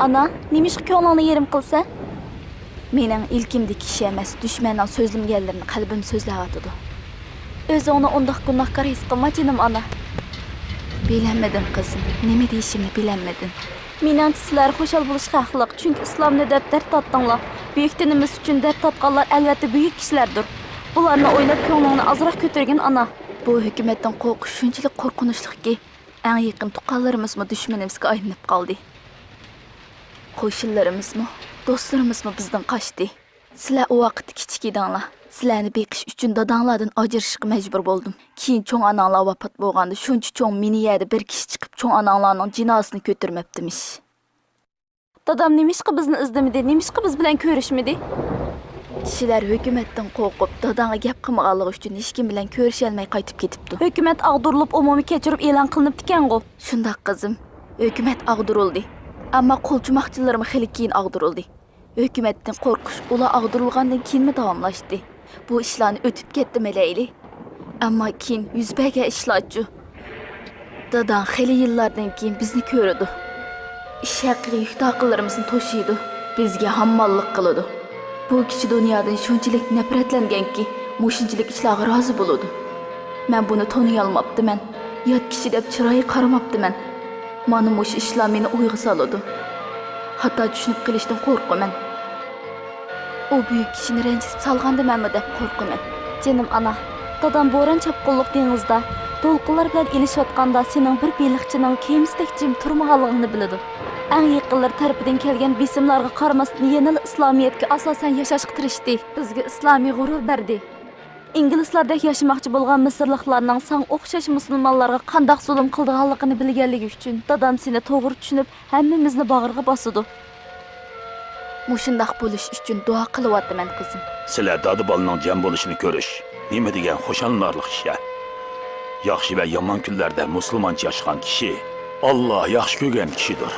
Ana, nemişki ko'nglingni yerim qilsa? Mening ilkimdek kishi emas, dushmanning so'zlimganlarini qalbim so'zlayotdi. O'zi uni undaq gunohkor his qilma jinim ana. Bilemedim qizim, nima deyishimni bilemedim. Meningcha sizlar xushal bo'lishga haqliq, chunki islomni deb dard totdinglar. Buyuk dinimiz uchun dard totganlar albatta buyuk kishilardir. Bularni o'ylab ko'nglingni azroq ko'targin ana. Bu hukumatdan qo'rqish shunchalik qo'rqinchliki, eng yaqin tuqqanlarimizmi dushmanimizga aylanib qoldi. Qo'shnilarimizmi, do'stlarimizmi bizdan qochdi. Sizlar u vaqt kichik edinglar. Sizlarni beqish uchun dadanglardan ajrashishga majbur bo'ldim. Keyin cho'ng ananglar vafot bo'lganda shuncha cho'ng meni yerda bir kishi chiqib cho'ng ananglarning jinozasini ko'tarmabdimish. Dadam nemishqa bizni izlamadi, nemishqa biz bilan ko'rishmadi? Kishilar hukumatdan qo'rqib, dadangga gap qilmaganligi uchun hech kim bilan ko'risha olmay qaytib ketibdi. Hukumat ag'durilib, umumiy kechirib e'lon qilinibdi ekan-ku. Shundaq qizim, hukumat ag'durildi. Ammo qo'lchumoqchilarimiz xili keyin ag'durildi. Hukumatdan qo'rqish ular ag'durilgandan keyinmi davomlashdi. Bu ishlarni o'tib ketdi melayli. Ammo keyin yuz bergan ishlarchi. Dadam xili yillardan keyin bizni ko'rdi. Ish haqiga yuqtaqlarimizni to'shiydi. Bizga hammallik qiladi. Bu kishi dunyodan shunchalik nafratlanganki, mushunchalik ishlarga rozi bo'ladi. Men buni toniy olmabdiman. Yot kishi deb chiroyi qaramabdiman. Mana mush ishlar meni o'yga soladi. Hatto tushunib qilishdan qo'rqaman. O büyük kishini ranjitib salgandimanmi deb qo'rqaman. Jinim ana, dadam bo'ron chapqinliq dengizda to'lqinlar bilan elishayotganda sening bir beliqchining kemisdek jim turmaganligini biladi. Eng yaqinlar tarafidan kelgan besimlarga qaramasdan yana islomiyatga asosan yashashga tirishdi. Bizga islomiy g'urur berdi. İngilizlardek yaşamoqchi bo'lgan misrliklarning san o'xshash musulmonlarga qanday zulm qilganligini bilganligi uchun dadam seni to'g'ri tushunib, hammamizni bag'riga bosadi. Mushundaq bo'lish uchun duo qilyapman qizim. Sizlar dadi bolaning jam bo'lishini ko'rish, nima degan xo'shallarlik ish. Yaxshi va yomon kunlarda musulmoncha yashagan kishi Alloh yaxshi ko'rgan kishidir.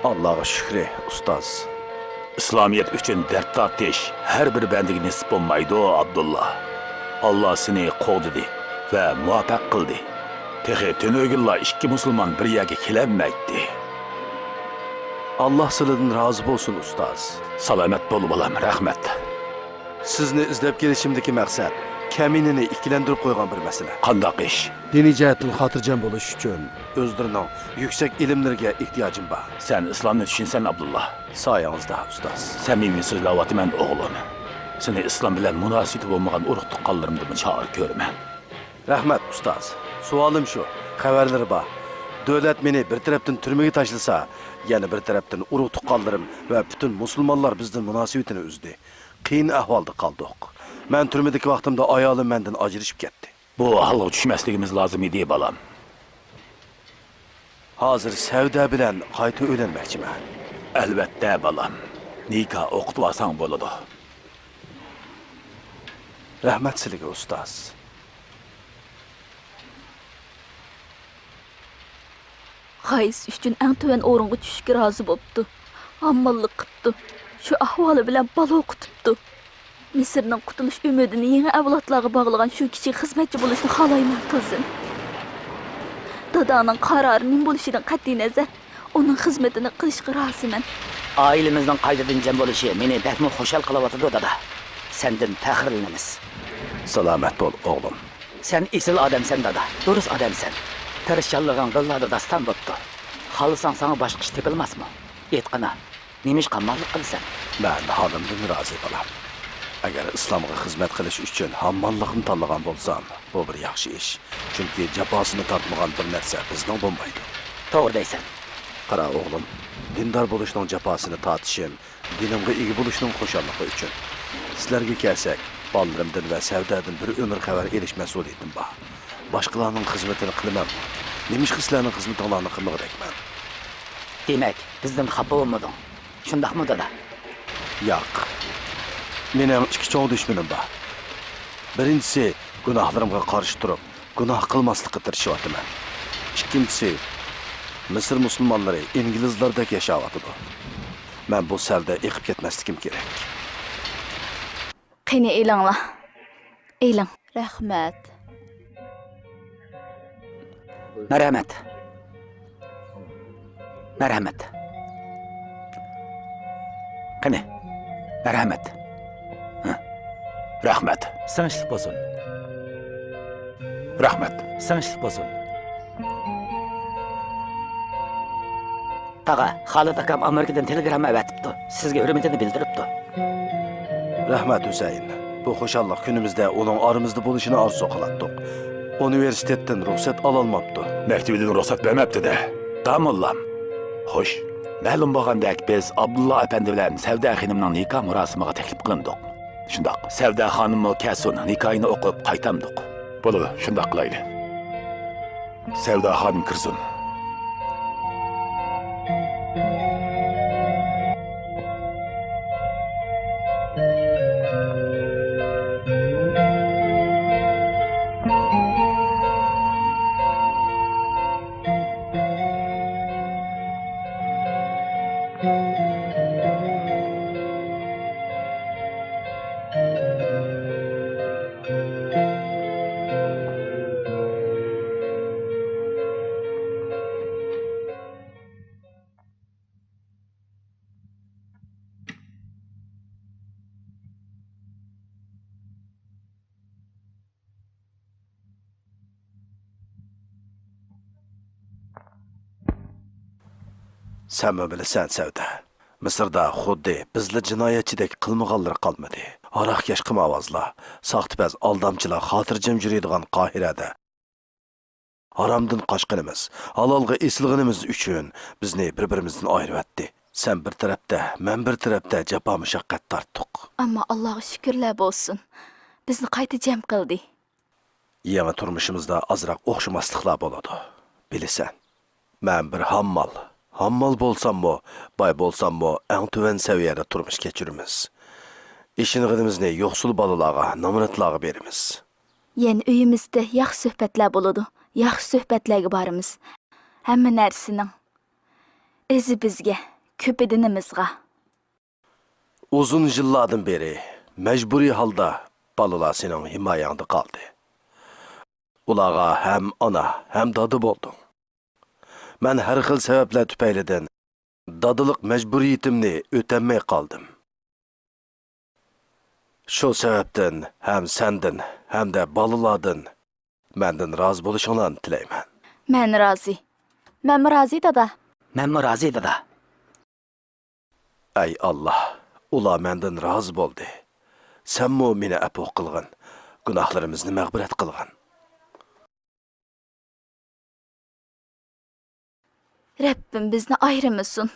Allohga shukr, ustoz. İslamiyet üçün dert tartış her bir bendiga nisip olmaydı o Abdullah. Allah seni qo'g'didi ve muvaffaq qildi. Tehi tönögülla ikki musulmon bir yerga kelenmekti. Allah sizlardan razı bo'lsin ustoz. Salomat bo'l bolam, rahmat. Sizni izlab kelishimdagi maqsad kaminini ikkilantirib qo'ygan bir masala. Qandaq ish? Diniy jihatdan xotirjam bo'lish uchun o'zlarining yuksak ilmlarga ehtiyojim bor. Sen islomni tushunsan Abdullah. Soyangizda ustoz. Samimiy so'zlayapman o'g'lim. Seni islom bilan munosabati bo'lmagan urug' tuqqanlarimni chaqirib ko'raman. Rahmat ustoz. Savolim shu. Xabarlari bor. Davlat meni bir tarafdan turmaga tashlasa, yana bir tarafdan urug' tuqqanlarim va butun musulmonlar bizdan munosabatini uzdi. Qiyin ahvolda qoldik. Men turmadagi vaqtimda ayolim mendan ajrashib ketdi. Bu ahvolga tushmasligimiz lozim edi bolam. Hozir savdo bilan qayta o'ylanmoqchiman. Albatta bolam. Nikoh o'qitib olsang bo'ladi. Rahmat sizga ustoz. Qaysi uchun eng tuvan o'ringa tushishga rozi bo'pti. Ammallik qilibdi. Shu ahvoli bilan bola o'qitibdi. Misrning qutulish umidini yangi avlodlarga bog'lagan shu kichik xizmatchi bo'lishni xohlayman qizim. Dadaning qarori nim bo'lishidan qat'iy nazar, uning xizmatini qilishga roziman. Ailemizning qaytadan jam bo'lishi meni baxtli xushal qilyapti dada. Sendan faxrlanamiz. Salomat bo'l o'g'lim. Sen isil odamsan dada. Durust odamsan. Tirishchanliging g'illarda dastan bo'pti. Xohlasang sana boshqa ish topilmasmi? Aytqana, nemish qamallik qilsan? Men holimdan rozi bo'laman. Agar islomga xizmat qilish uchun hammonlikni tanlagan bo'lsam, bu bir yaxshi ish. Chunki jafosini tortmagan bir narsa bizning bo'lmaydi. To'g'ri deysan. Qara o'g'lim, dindor bo'lishning jafosini tortishim, dinimga ega bo'lishning xushalliqi uchun. Sizlarga kelsak, bolalarimdan va savdodan bir umr xabar elish mas'uliyatim bor. Boshqalarning xizmatini qilaman. Nemish sizlarning xizmatinglarni qilmoqdayman. Demak, bizdan xafa bo'lmading. Shundaqmi dada? Yo'q. Mening ikki cho'ng dushmanim bor. Birinchisi, gunohlarimga qarshi turib, gunoh qilmaslikka tirishyapman. Ikkinchisi, Misr musulmonlari inglizlardek yashayapti. Men bu savdo eqib ketmasligim kerak. Qani elanglar. Elang. Rahmat. Marhamat. Marhamat. Qani, marhamat. Rahmat. Sinishlik bo'lsin. Rahmat. Sinishlik bo'lsin. Taga, Xolid akam Amerikadan telegram avatibdi. Sizga hurmatini bildiribdi. Rahmat Husayn. Bu xo'shallik kunimizda uning oramizda bo'lishini orzu qilatdik. Universitetdan ruxsat ololmabdi. Maktabidan ruxsat bermabdi-da. Tamollam. Xo'sh, ma'lum bo'lgandek biz Abdulla apandi bilan Savda xonimning nikoh murosimiga taklif qilindik. Shundoq, Savda xonim Kasun nikohini o'qib qaytamdik. Bo'ladi, shundoq qilaylik. Savda xonim kirsin. Sen mi bilesen Savda? Mısırda xuddi bizli jinoyatchidek qilmag'anlar qolmadi. Aroqkash qimavozlar, soxtipaz aldamchilar xotirjam yuradigan Qohirada. Haramdan qochqinimiz, halolga esilganimiz uchun bizni bir-birimizdan ayirib Sen bir tarafda, men bir tarafda jafo mushaqqat tortdik. Ammo Allohga shukrlar bo'lsin. Bizni qayta jam qildi. Yangi turmushimizda azroq o'xshamasliklar bo'ladi. Bilasan, men bir Hammal bo'lsam-mo, boy bo'lsam-mo, eng tuvan saviyada turmush kechiramiz. İşinig'imizni yo'qsul bolalarga, nominatlarga beramiz. Yana uyimizda yaxshi suhbatlar bo'ladi. Yaxshi suhbatlarga boramiz. Hamma narsaning o'zi bizga, ko'pidinimizga. Uzun yillardan beri majburiy holda bolalar sening himoyangda qoldi. Ularga ham ona, ham dodi bo'lding. Men her xil sebepler tüpeylidən dadılık mecburiyetimni ötemmey kaldım. Şu sebepten hem sendin hem de balıladın menden razı buluşunan tileymen. Men razı. Men razı dada. Men razı dada. Ey Allah, ula menden razı boldu. Sen mu meni apuq qilgin, günahlarımızı mağbiret qilgin. Rabbim bizni ayırmasın.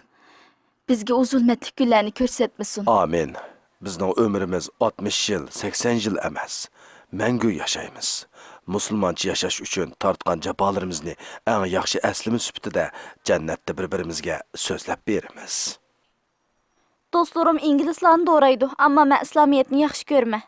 Bizge uzulmetlik günlerini körsetmesin. Amin. Bizning ömrimiz 60 yıl, 80 yıl emas. Mengü yaşaymiz. Musulmanca yaşaş üçün tartqan jafalarimizni eng yaxshi əslimiz süptide cennette bir-birimizge sözlep berimiz. Dostlarım İngilizlarni doğraydı ama ben İslamiyetni yaxshi görme.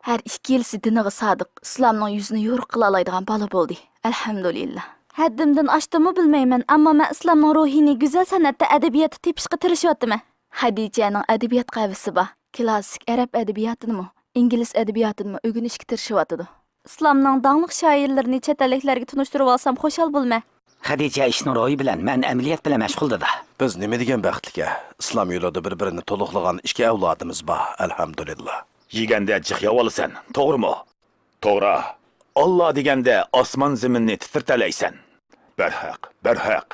Her 2 yıl diniga sadık, İslamның yüzünü yo'q qila oladigan bola bo'ldi. Alhamdulillah. Haddimdan oshtimmi bilmayman, ammo men İslamның ruhini go'zal san'atda adabiyotda tepishga tirishyapman. Hadijaning adabiyot qavisi bor. Klassik arab adabiyotini, ingliz adabiyotini o'rganishga tirishyapti. İslamның dаңlıq shoirlarini chet elliklarga tunishtirib olsam xo'shal bo'lma. Xadija ishning ro'yi bilan, men amaliyot bilan mashg'ulda. Biz nima degan baxtliga islom yo'lida bir-birini to'liqlagan ikki avlodimiz bor, alhamdulillah. Yeganda jiqya olasan, to'g'rimi? To'g'ri. Allah deganda osmon zaminni titrtalaysan. Barhaq.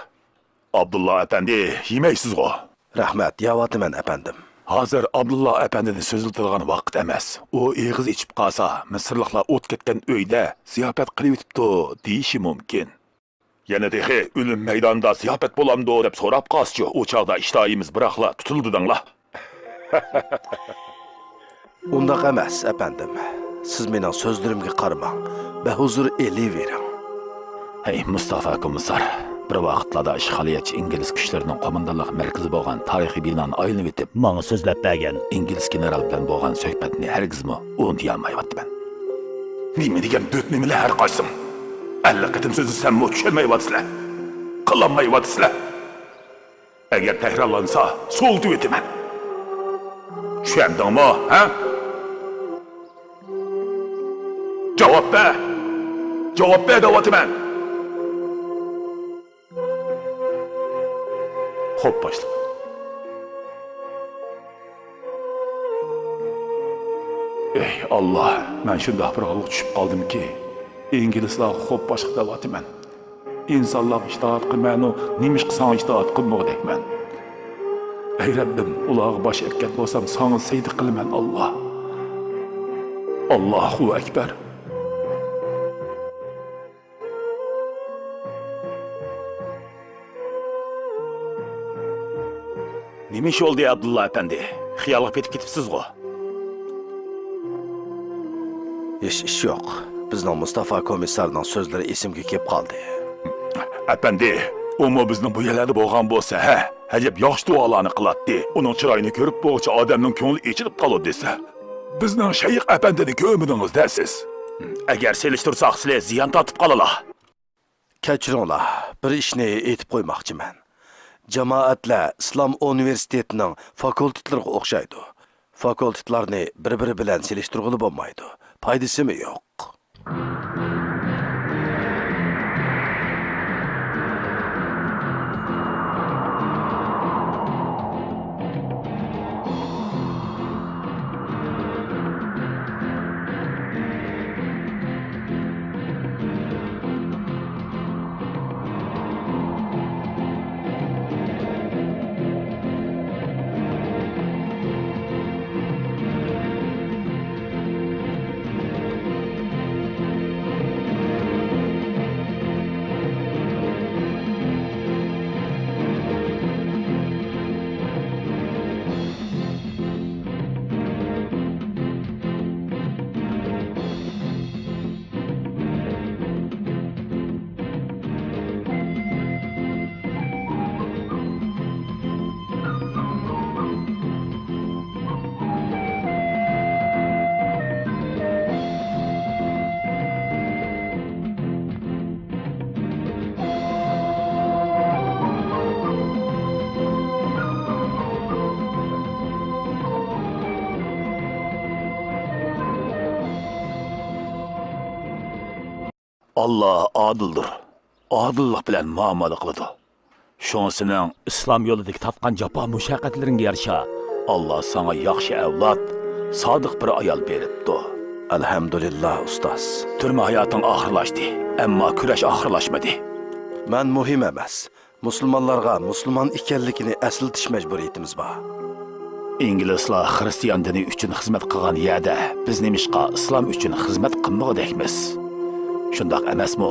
Abdullah efendi, yemaysiz-ku. Rahmat, yavatıman efendim. Hozir Abdullah efendini so'ziltirgan vaqt emas. U eg'iz ichib qolsa, misrliklar o't ketgan uyda ziyofat qilib o'tibdi, deyishi mumkin. Yana dehi o'lim maydonida ziyofat bo'lamdi deb so'rab qolsa, u chaqda ishtoyimiz biroqla tutildi danglar. Undaq emas efendim. Siz mening so'zlarimga qaramang. Behuzur elivering. Hey Mustafa Komisar, bir vaqtlarda ishg'oliyatchi ingliz kuchlarining qo'mondonlik markazi bo'lgan tarixiy binoni aylanib o'tib, menga so'zlab bergan ingliz general bilan bo'lgan suhbatni hargizmi unuta olmayapman. Nima degan do'tnimalar har qaysim? Alla qatim so'zlasam tushunmayapsizlar. Qilolmayapsizlar. Agar takrorlansa, so'ltib o'taman. Tushundingmi, ha? Javob ber. Javob ber, deyapman. Xo'p, boshliq. Ey Allah, men shundoq bir holga tushib qoldimki, inglizlar xo'p boshliq deyapman. İnsanlar itoat qilmaynu, nima qilsang itoat qilmoqdekman. Ey Rabbim, ularga bosh ekkan bo'lsam, sana seydi qilaman Allah. Allahu akbar. Nima ish oldu Abdullah efendi? Xiyolga ketib ketibsiz-ku. Ish yo'q. Bizning Mustafa komissarning so'zlari esimga kelib qoldi. Efendi, umu bizning bu yerlarda bo'lgan bo'lsa, ajab yaxshi duolarni qiladi. Uning chiroyini ko'rib bo'g'chi odamning ko'ngli echilib qoladi desa. Bizning Shayx efendini ko'midingiz dersiz. Agar selishtirsak, sizlar ziyon tortib qolalar. Kechiringlar, bir ishni aytib qo'ymoqchiman. Jamoatlar Islom universitetining fakultetlariga o'xshaydi. Fakultetlarni bir-biri bilan selishtirg'ili bo'lmaydi. Foydasimi yo'q? Allah adildir. Adillik bilan muomala qiladi. Shunisining islom yo'lidagi tatgan jafo mushaqqatlaringga yarasha Allah sana yaxshi avlod, sodiq bir ayol beribdi. Alhamdulillah ustoz. Turma hayoting oxirlashdi, ammo kurash oxirlashmadi. Men muhim emas. Musulmonlarga musulmon ekanligini aslitish majburiyatimiz bor. İngilizlar Xristian dini uchun xizmat qilgan yerda biz nemishqa islom uchun xizmat qilmoqdekmiz. Shundoq emasmi?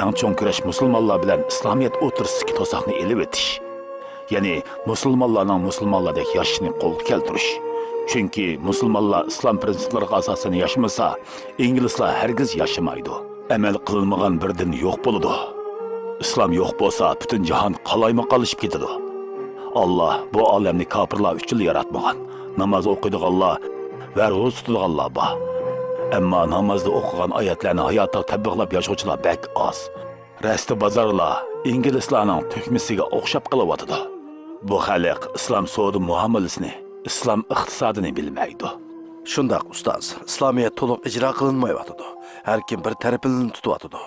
Eng cho'ng kurash musulmonlar bilan islomiyat o'tirsidagi to'saqni elib o'tish. Ya'ni musulmonlarning musulmonlardek yashashini qo'lga keltirish. Chunki musulmonlar islom prinsiplariga asosan yashamasa, inglizlar hargiz yashamaydi. Amal qilinmagan bir din yo'q bo'ladi. Islom yo'q bo'lsa, butun jahon qalayma-qalishib ketadi. Allah bu olamni kofirlar uchun yaratmagan. Namoz o'qiydiganlar va ro'za tutadiganlar bor. Ammo namozda o'qigan oyatlarni hayotda tatbiqlab yashovchilar bak oz. Rasti bozorlar inglizlarning to'kmisiga o'xshab qilyotdi. Bu xalq islom savdo muomalasini, islom iqtisodini bilmaydi. Shundoq ustoz, islomiyat to'liq ijro qilinmayotdi. Har kim bir tarafini tutyotdi.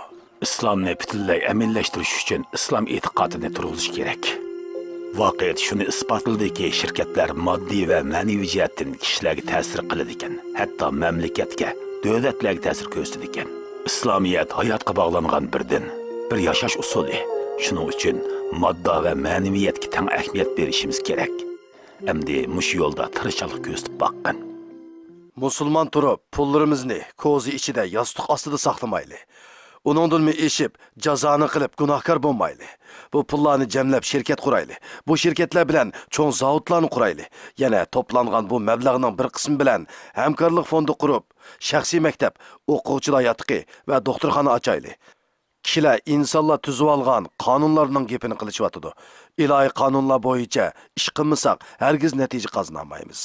Islomni butunlay aminlashtirish uchun islom e'tiqodini turg'izish kerak. Voqeat shuni isbotladiki, shirkatlar moddiy va ma'naviy jihatdan kishilarga ta'sir qiladi ekan, hatto mamlakatga, davlatlarga ta'sir ko'rsatadi ekan. Islomiyat hayotga bog'langan bir din, bir yashash usuli. Shuning uchun modda va ma'naviyatga teng ahamiyat berishimiz kerak. Endi mush yo'lda tirishchilik ko'rsatib boqqan. Musulmon turib, pullarimizni ko'zi ichida, yostiq ostida saqlamayli. Uningdan eshib, jazoni qilib gunohkor bo'lmayli. Bu pullarni jamlab shirkat qurayli. Bu shirkatlar bilan cho'ng zavodlarni qurayli. Yana to'plangan bu mablag'ning bir qismi bilan hamkorlik fondi qurib, shaxsiy maktab, o'quvchilar yotiqi va doktorxona ochayli. Kishilar insonlar tuzib olgan qonunlarning gapini qilishyotdi. Ilohiy qonunlar bo'yicha ish qilmasak, hargiz natija qozonolmaymiz.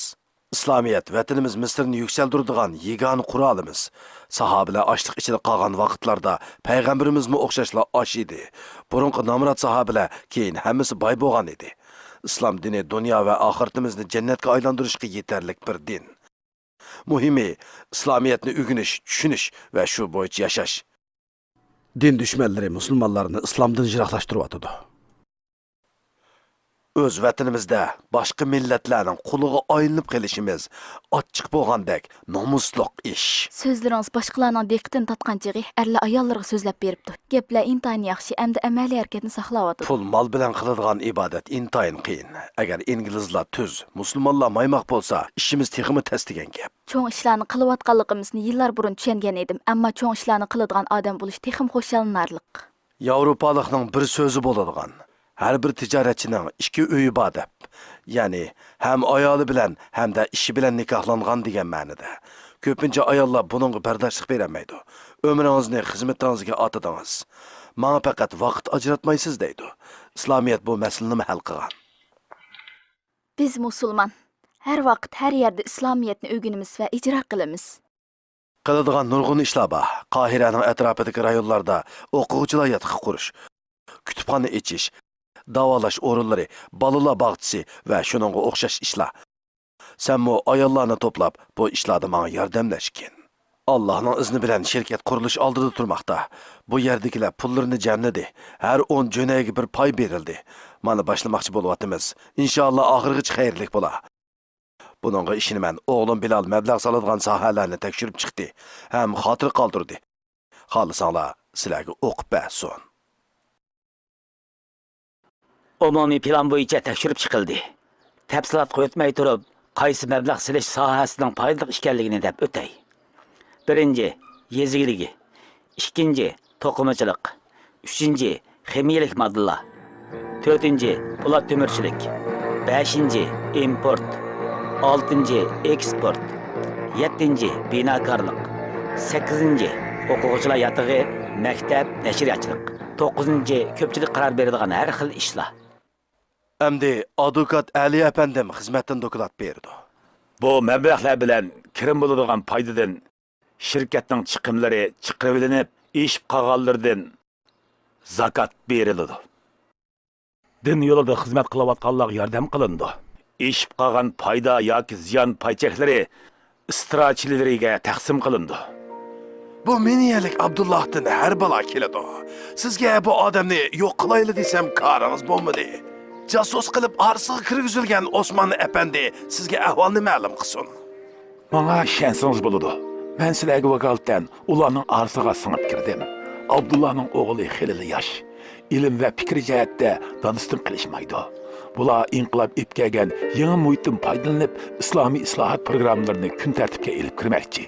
İslamiyet vatanimiz Mısır'ını yükseldirdiğen yegani qurolimiz. Sahabiler açlık içinde qalgan vaqtlarda Peygamberimiz mi o'xshashlar osh edi. Burunqi namrat sahabiler keyin hammasi boy bo'lgan edi. İslam dini dünya ve ahiretimizni jannatga aylantirishga yetarlik bir din. Muhimi İslamiyetni o'rganish, tushunish va shu bo'yicha yashash. Din düşmanları Müslümanlarını İslamdan jiroqlashtiryotdi. Öz vatanimizda boshqa millatlarning quliga aylanib qolishimiz ochiq bo'lgandek nomusliq ish. Sözləriniz başqalarının diqqətini tatqançığı ərlə ayollarga sözləb beribdi. Geplər intayin yaxşı, əmdə əməli hərəkətini saxlawadı. Pul mal bilan qiladigan ibodat intayin qiyin. Agar inglizlar tuz, musulmonlar maymoq bo'lsa, ishimiz texmi tasdigan gap. Çoğ işlarni qilayotganligimizni yillar burun tushungan edim, ammo çoğ işlarni qiladigan odam bo'lish texim xo'shalanarlik. Yevropalikning bir so'zi bo'ladigan. Har bir tijoratchining ikki uyi bor deb. Ya'ni ham ayoli bilan hamda ishi bilan nikohlangan degan ma'noda. Ko'pincha ayollar buningga bardoshlik bermaydi. Umringizni xizmatingizga otadingiz. Menga faqat vaqt ajratmaysiz deydi. İslamiyat bu masalani hal qilgan. Biz musulmon. Har vaqt, har yerda İslamiyatni o'rganamiz va ijro qilamiz. Qiladigan nurg'un ishlar bor. Qohiraning atrofidagi rayonlarda o'quvchilar yotqi qurish, kutubxona ichish, davolash o'rinlari, bolalar bog'chisi va shuningga o'xshash ishlar. Sen bu ayollarni to'plab bu ishlarda menga yordamlashgin. Allohning izni bilan shirkat qurilish oldida turmoqda. Bu yerdagilar pullarini jamladi. Har 10 jo'naga bir pay berildi. Mana boshlamoqchi bo'lyapmiz. Inshaalloh oxirgacha xayrlik bo'lar. Buningga ishini men o'g'lim Bilal mablag' soladigan sohalarni tekshirib chiqdi. Ham xotir qoldirdi. Xohlasanglar sizlarga o'qib bersin. Umumiy plan bo'yicha tekshirib chiqildi. Tafsilotga o'tmay turib, qaysi mablag' silish sohasining foydali ekanligini deb o'tay. Birinchi, yezigiligi. Ikkinchi, to'qimachilik. Uchinchi, ximiyalik moddalar. To'rtinchi, po'lat temirchilik. Beshinchi, import. Oltinchi, eksport. Yettinchi, binokorlik. Sakkizinchi, o'quvchilar yotog'i, maktab, nashriyatchilik. To'qqizinchi, ko'pchilik qaror beradigan har xil ishlar. Endi advokat Ali efendim xizmatdan doklad berdi. Bu mablag'lar bilan kirim bo'ladigan foydadan shirkatning chiqimlari chiqarilinib, ish qolganlardan zakat beriladi. Din yo'lida xizmat qilayotganlarga yordam qilindi. Ish qolgan foyda yoki ziyon paycheklari istirachilariga taqsim qilindi. Bu meniyalik Abdullahdan har balo keladi. Sizga bu odamni yo'q qilayli desam qaringiz bo'lmadi. Jasus qilib arsiga kirgizilgan Osmon efendi sizga ahvolni ma'lum qilsin. Menga ishonsangiz bo'ladi. Men sizlarga vakolatdan ularning arsiga singib kirdim. Abdullahning o'g'li xilili yosh. Ilm va fikr jihatda danistim qilishmaydi. Bular inqilob ipkagan yangi muhitdan foydalanib, islomiy islohot programmalarini kun tartibga ilib kirmoqchi.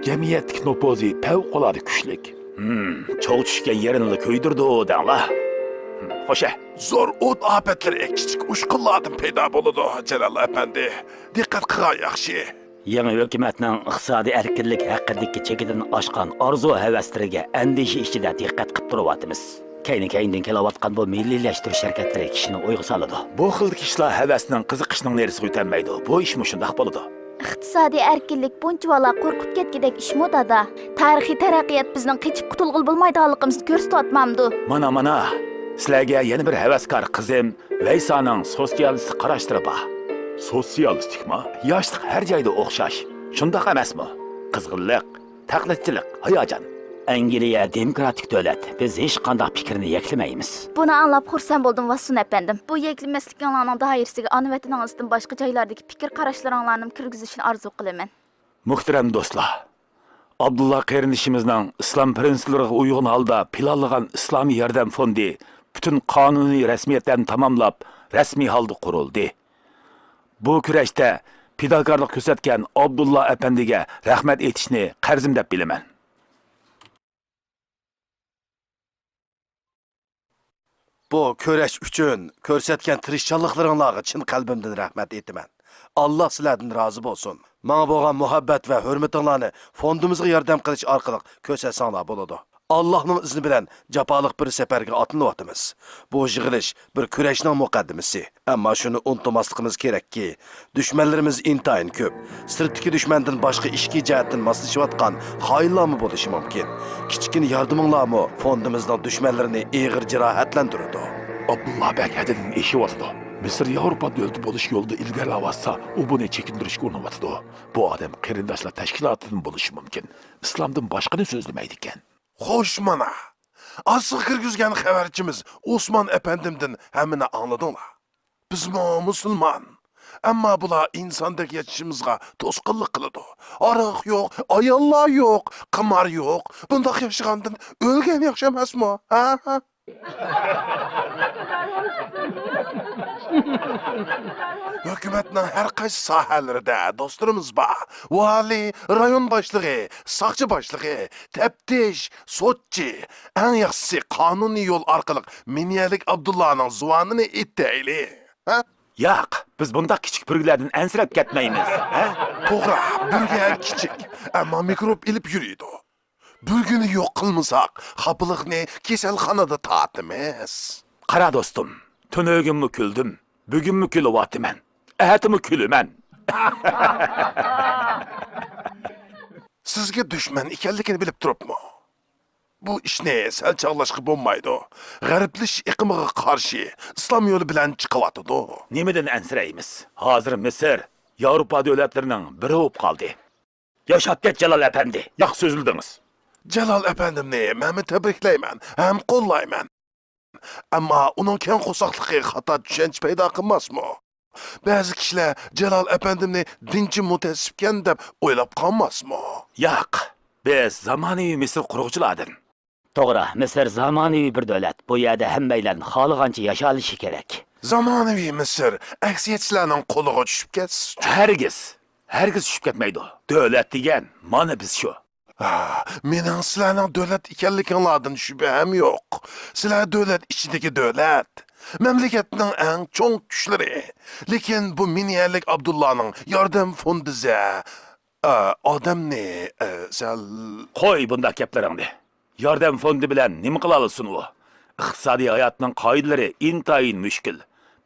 Jamiyatning nufuzi favqulodda kuchlik. Cho'g' tushgan yerini ko'ydirdi danglar. Xo'sh, Zo'r o't ofatlar kichik ushqunlardan paydo bo'ladi, Jalal efendi. Diqqat qilgan yaxshi. Yangi hukumatning iqtisodiy erkinlik haqidagi chekidan oshgan orzu-havaslariga andisha ichida diqqat qilib turyapmiz. Keyin-keyindan kelayotgan bu milliylashtirish harakatlari kishini o'yga soladi. bu xil kishilar havasning qiziqishning nerisiga o'tolmaydi. Bu ish shunday bo'ladi. İqtisodiy erkinlik bunchalar qo'rqib ketgidek ishmi dada? Tarixiy taraqqiyot bizning qechib qutulg'il bo'lmaydiganligimizni ko'rsatyapmamdi. Mana, sizlarga yana bir havaskor qizim Vaysoning sotsialist qarashlari bor. Sotsialistlikmi? Yoshlik har joyda o'xshash. Shunday emasmi? Qizg'inlik, taqlidchilik, hayajon. Angliya demokratik davlat. Biz hech qanday fikrni yaklamaymiz. Buni anlab xursand bo'ldim Vassun efendim. Bu yekilmasliklarning doirasiga ana vataningizdan boshqa joylardagi fikr qarashlaringlarni kirgizishni orzu qilaman. Muhtaram do'stlar, Abdullah qarinishimizning islom prinsiplariga uyg'un holda planlagan islomiy yordam fondi bütün qonuniy rasmiyatlarni tamomlab, rasmiy holda qurildi. Bu kurashda fidokorlik ko'rsatgan Abdullah efendiga rahmat etishni qarzim deb bilaman. Bu ko'rash uchun ko'rsatgan tirishchanliklaringizga chin qalbimdan rahmat etaman. Alloh sizlardan rozi bo'lsin. Menga bo'lgan muhabbat va hurmatinglarni fondimizga yordam qilish orqali ko'rsatsanglar bo'ladi. Allohning izni bilan jafoliq bir safarga otlanayotimiz. Bu yig'ilish bir kurashning muqaddimasi. Ammo shuni unutmasligimiz kerakki, dushmanlarimiz intayin ko'p. Sirtdagi dushmandan boshqa ishki jihatdan moslashayotgan xoinlarmi bo'lishi mumkin. Kichkina yordaminglarmi fondimizning dushmanlarini og'ir jarohatlantiradi. Abdullah bek hadidin eşi vardı. Mısır Avrupa devleti buluş yolda ilgili u buni çekindirishga urinayotdi. Bu adam qarindoshlar tashkilotidan bo'lishi mumkin. İslamdan boshqani so'zlamaydi ekan. Xo'sh mana. Asıl kirgizgan xabarchimiz Osmon efendimdan hammani angladinglar. Bizmi musulmon. Ammo bular insondek yashashimizga to'sqinlik qiladi. Aroq yo'q, ayollar yo'q, qimor yo'q. Bundoq yashagandan o'lgan yaxshi emasmi? Ha? Hukumatning har qaysi sohalarida do'stlarimiz bor. Vali, rayon boshlig'i, soqchi boshlig'i, taftish, sotchi, eng yaxshisi qonuniy yo'l orqali Miniyalik Abdullohning zuvonini itdayli. Ha? Yo'q, biz bundaq kichik burglardan ansirab ketmaymiz. Ha? To'g'ri, burga kichik, ammo mikrob ilib yuriydi. Burgini yo'q qilmasak, xapliqni kasalxonada tatimiz. Qara do'stim, tunogimni kuldim, bugunmi kulyapman. Ahatimi kulaman. Sizga dushman ekanligini bilib turibmi? Bu ishni sal chog'lashga bo'lmaydi. G'arblish iqimiga qarshi islom yo'li bilan chiqyotidi. Nimadan ansiraymiz? Hozir Misr Yevropa davlatlarining biri bo'lib qoldi. Yashab ket Jalol apandi. Yo'q so'zildingiz. Jalol apandimni men tabriklayman, ham qo'llayman. Ammo uning keng qo'soqligi xato tushunch paydo qilmasmi? Ba'zi kishilar Jalol apandimni dinchi mutassibkan deb o'ylab qolmasmi? Yo'q, biz zamonaviy Misr quruvchilardan. To'g'ri, Misr zamonaviy bir davlat. Bu yerda hammalarning xohlagancha yasha olishi kerak. Zamonaviy Misr aksiyatchilarning qo'liga tushib ketsa, Hargiz tushib ketmaydi. Davlat degan mana biz shu. mening sizlarning davlat ekanliginglardan shubham yo'q. Sizlar davlat ichidagi davlat. Mamlakatning eng cho'ng kuchlari. Lekin bu Miniyalik Abdullohning yordam fondiza odamni sal Qo'y bunda gaplaringni. Yordam fondi bilan nima qila olsin u? Iqtisodiy hayotning qoidalari intayin mushkul.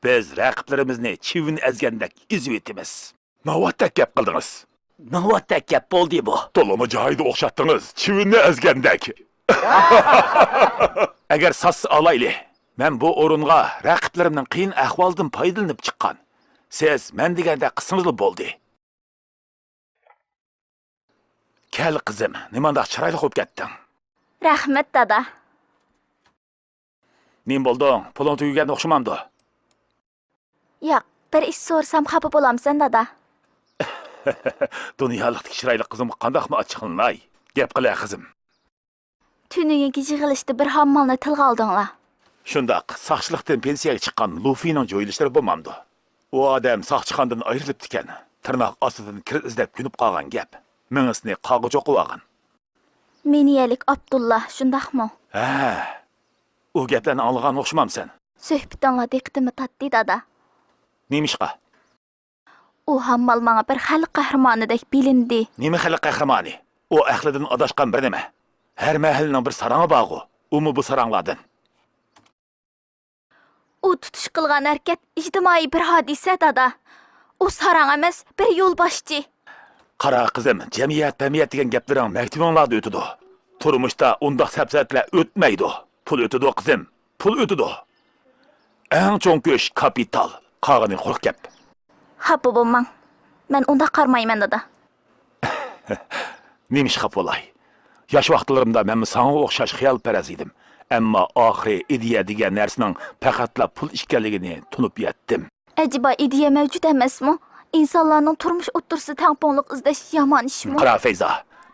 Biz raqiblarimizni chivin ezgandek izib etimiz. Navbatda gap qildingiz. Navbatda gap bo'ldi bu. To'lama joyida o'xshatdingiz. Chivinni ezgandek. Agar sas olayli, men bu o'ringa raqiblarimning qiyin ahvoldan foydalanib chiqqan. Siz men deganda qismingiz bo'ldi. Kel qizim, nimandaq chiroyli qo'yib ketding? Rahmat dada. Nim bo'lding? Pulun tugagan o'xshamamdi. Yo'q, bir ish so'rsam xafa bo'lamsan dada. Dunyolikdagi chiroyli qizim qandaqmi ochiqilmay? Gap qila qizim. Tunugiga yig'ilishda bir hammalni tilga oldinglar. Shundaq, saqchilikdan pensiyaga chiqqan Lufining joyilishlari bo'lmamdi. U odam saqchiqandan ayrilibdi ekan. Tirnoq ostidan kir izlab kunib qolgan gap. Mengisni qog'oz o'qib olgan. Miniyalik Abdullah, shundaqmi? Ha. U gaplarni olgan o'xshamamsan. Suhbatinglar diqqatimni tatdi dada. Nemishqa? U hammal menga bir xalq qahramonidek bilindi. Nima xalq qahramoni? U ahlidan adashgan bir nima. Har mahalning bir sarangi bor-ku. Umi bu saranglardan. U tutish qilgan harakat ijtimoiy bir hodisa dada. U sarang emas, bir yo'lboshchi. Qara qizim, jamiyat degan gaplaring maktubinglarda o'tidi. Turmushda undaq sabzatlar o'tmaydi. Pul o'tidi qizim, pul o'tidi. Eng cho'ng kuch kapital. Qog'ini quruq gap. Xafa bo'lmang. Men unda qarmayman dada. Nemish xafa bo'lay? Yosh vaqtlarimda men sana o'xshash xiyolparaz edim. Ammo oxiri ideya degan narsaning faqatla pul ekanligini tunib yetdim. Ajiba ideya mavjud emasmi? İnsanlarning turmush o'ttirsa tamponliq izlash yomon ishmi? Qara Feyza,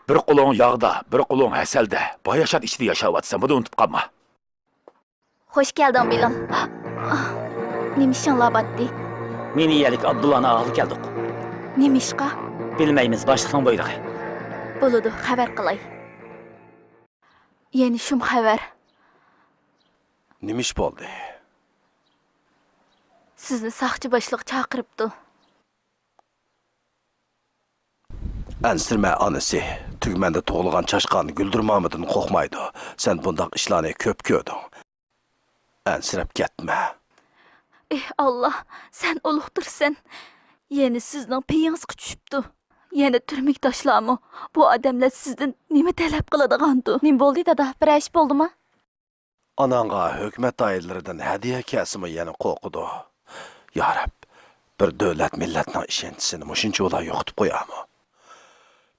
bir qo'ling yog'da, bir qo'ling hasalda, boyashat ichida yashayotsan, buni unutib qolma. Xo'sh kelding Bilal. Nimishin labatdi? Miniyalik Abdullahni olib keldik. Nimishqa? Bilmaymiz, boshliqning buyrug'i. Bo'ladi, xabar qilay. Yeni shum xabar. Nima ish bo'ldi? Sizni saqchi boshliq chaqiribdi. Ansirma onasi, tugmanda tug'ilgan chashqon Guldirmomidin qo'rqmaydi. Sen bundaq ishlarni ko'p ko'rding. Ansirab ketma. Allah, sen ulug'dirsan. Yeni sizning peyingizga tushibdi. Yana turmak tashlami? Bu odamlar sizdan nima talab qiladigandu? Nim bo'ldi dada? Bir ish bo'ldimi? Ananga hukumat doiralaridan hadiya kasimi yana qo'rqidi. Ya Rab, bir davlat millatning ishonchisini mushuncha ular yo'qitib qo'yami?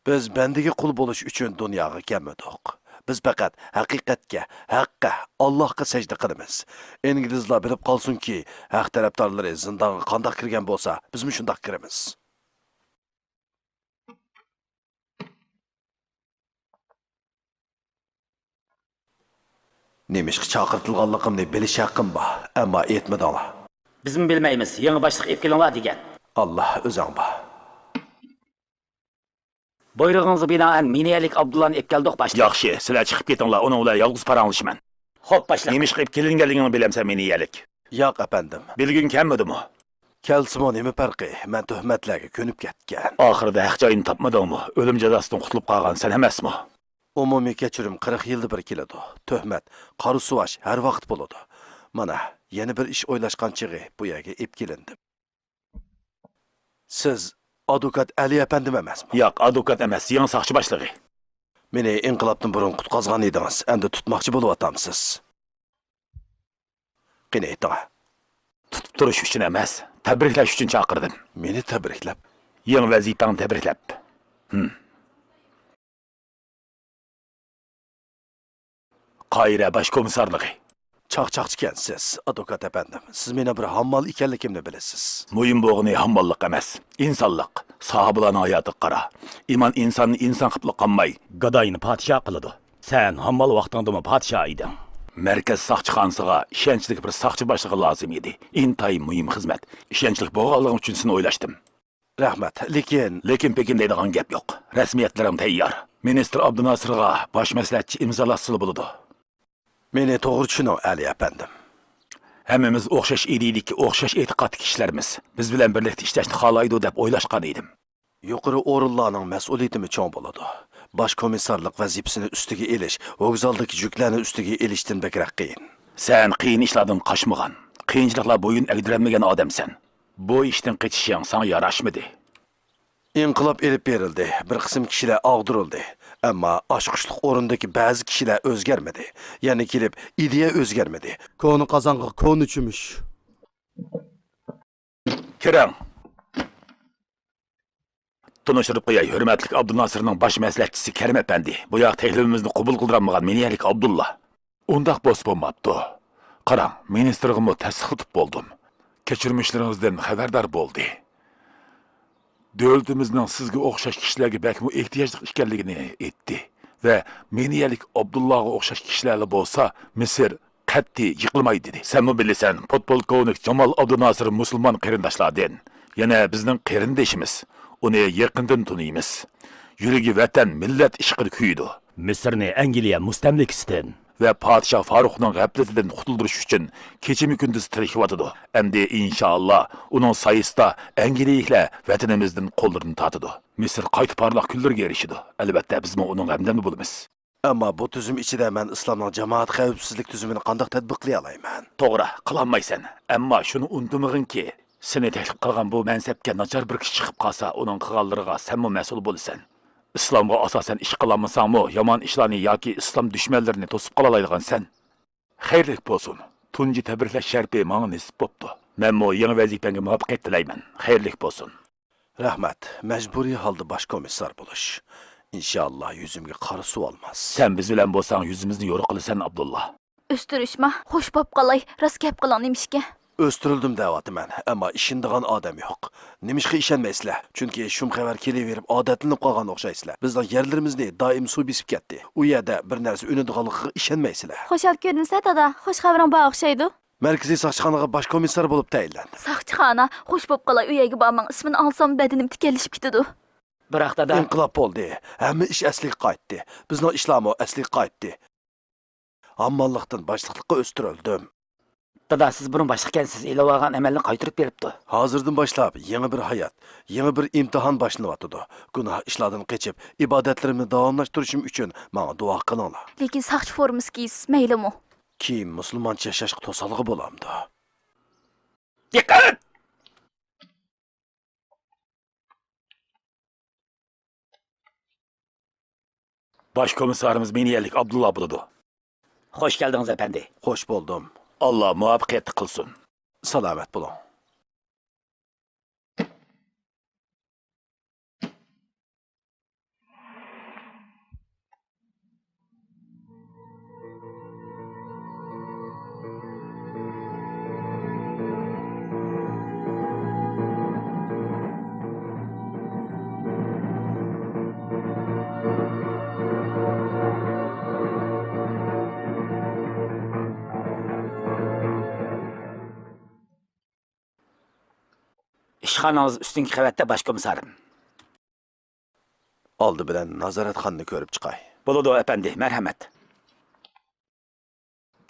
Biz bandiga qul bo'lish uchun dunyoga kelmadik. Biz faqat haqiqatga, haqqa, Allohga sajda qilamiz. İngilizlar bilib qolsunki, haq tarafdorlari zindonga qandoq kirgan bo'lsa, biz ham shundoq kiramiz. Nemishqa chaqirtilganligimni bilish haqqim bor, ammo aytmadinglar. Biz mi bilmaymiz, yangi boshliq ep kelinglar degan. Allah o'zing bor. Buyrug'ingizga binoan Miniyalik Abdullani ep keldik boshliq. Yaxshi, sizlar chiqib ketinglar, uning bilan yolg'iz paranglashman. Xo'p boshliq. Nemish qilib kelinganligini bilamsan Miniyalik. Yo'q efendim. Bilgin kelmadimi? Kelsimo nima farqi? Men tuhmatlarga ko'nib ketgan. Oxirida haq joyini topmadingmi? O'lim jazosidan qutulib qolgan sen emasmi? Umumiy kechirim 40 yilda bir keladi. Tuhmat, qora suvash har vaqt bo'ladi. Mana, yana bir ish o'ylashgan chig'i bu yerga ep kelindim. Siz advokat Ali efendim emasmi? Yo'q, advokat emas, yan soqchi boshlig'i. Meni inqilobdan burun qutqazgan edingiz. Endi tutmoqchi bo'lyapsiz. Qani ayting. Tutib turish uchun emas, tabriklash uchun chaqirdim. Meni tabriklab. Yangi vazifani tabriklab. Qayra bosh komissarligi. Chaqchaqchikansiz, advokat efendim. Siz meni bir hammal ekanligimni bilasiz. Muhim bo'lgani hammallik emas, insonlik. Sahobalarning hayoti qara. Iman insonni inson qilib qolmay, gadoyni podsho qiladi. Sen hammal vaqtingdami podsho eding. Markaz soqchixonasiga ishonchli bir soqchi boshlig'i lozim edi. Intayin muhim xizmat. Ishonchli bo'lganligim uchun seni o'ylashdim. Rahmat, lekin Pekin deydigan gap yo'q. Rasmiyatlarim tayyor. Ministr Abdunasirga bosh maslahatchi imzolashsa bo'ladi. meni to'g'ri tushuning Ali efendim. Hammamiz o'xshash edikki, o'xshash e'tiqod kishilarimiz. Biz bilan birlikda ishlashni xohlaydi deb o'ylashgan edim. Yuqori o'rinlarning mas'uliyatimi cho'ng bo'ladi. Bosh komissarlik vazifasini ustiga elish, vokzaldagi yuklarni ustiga elishdan bekroq qiyin. Sen qiyin ishlardan qochmagan, qiyinchiliklar bo'yin egdirmagan odamsan. Bu ishdan qechishing sana yarashmadi. İnqilob elib berildi. Bir qism kishilar og'dirildi. Ammo oshqushliq o'rindagi ba'zi kishilar o'zgarmadi. Ya'ni kelib ideya o'zgarmadi. Koni qozonga koni chumush. Kiring. Tunuşturup qo'yay, hurmatli Abdunasirning bosh maslahatchisi Karim efendi. Bu yoq taklifimizni qabul qildirmagan Miniyalik Abdulla. Undaq bos bo'lmabdi. Qarang, ministrligimni tasdiqlatib bo'ldim. Kechirmishlaringizdan xabardor bo'ldi. Devletimizning sizga o'xshash kishilarga bakmu ehtiyojli ekanligini aytdi va Miniyalik Abdullaga o'xshash kishilar bo'lsa, Misr qat'iy yiqilmaydi dedi. Sen mi bilasan, podpolkovnik Jamal Abdunasir musulmon qarindoshlardan, yana bizning qarindishimiz. Uni yaqindan tanıymiz. Yuragi vatan, millat ishqida kuydi. Misrni Angliya mustamlikasidan va podshoh Faruqning g'aflatidan qutuldirish uchun kechimi kunduz tirishyotidu. Endi inshaalloh uning sayisida Angliyaliklar vatanimizdan qo'llarini tortadi. Misr qayta parlaq kunlarga erishidi. Albatta biz uning hamdami bo'lamiz. Ammo bu tuzum ichida men islomning jamoat xavfsizlik tuzumini qanday tatbiqlay olaman? To'g'ri, qilolmaysan. Ammo shuni unutmag'inki, seni taklif qilgan bu mansabga nachar bir kishi chiqib qolsa, uning qilganlariga senmi mas'ul bo'lasan. İslamga asosan ish qilolmasangmi, yomon ishlarni yoki islom dushmanlarini to'sib qolalaydigan sen. Xayrlik bo'lsin. Tunji tabriklash sharti menga nisb bo'pti. Menmo yangi vazifamga muvaffaqiyat tilayman. Xayrlik bo'lsin. Rahmat, majburiy holda bosh komissar bo'lish. İnşallah yüzümge qora suv olmaz. Sen biz bilan bo'lsang yuzimizni yo'riq qilasan Abdullah. O'stirishma, xo'sh bo'p qolay, rost gap qiling nemishga. Östürüldüm devatımen, ama işindiğen adam yok. Nimişki işenmeysizler. Çünkü şum xabar keliverip adatlanıp qalğan oxşaysızlar. Bizden yerlerimizni daim su bisip ketdi. U yerda bir narsa önündüğanlıqqa işenmeysizler. Xo'shal ko'rinsa dada, xo'sh xabaring bor o'xshaydi. Merkezi soqchixonaga bosh komissar bo'lib tayinlandi. Soqchixona, xo'sh bo'p qolay, uyaga bormang, ismini olsam badanim tikilishib ketadi. Biroq dada, İnqilab bo'ldi. Hamma ish asliga qaytdi. Bizning ishlarmo asliga qaytdi. Ammonliqdan boshliqlikqa o'stirildim. dada siz burun boshliqkansiz, ilovangan amalni qaytarib beribdi. Hozirdan boshlab yangi bir hayot, yangi bir imtihon boshlanyapti. Gunoh ishlardan qochib, ibodatlarimni davomlashtirishim uchun menga duo qilinglar. Lekin soqchi formasiz maylimi? Kim musulmoncha yashashga to'salg'i bo'lamdi? Diqqat! Baş komissarımız Miniyalik Abdullah bo'ladi. Xo'sh keldingiz efendi. Xo'sh bo'ldim. Allah muvaffaqiyat qilsin. Salomat bo'ling. ishxonangiz ustungi qavatda bosh komisarim. Oldi bilan nazoratxonni ko'rib chiqay. Bo'ladi efendi, marhamat.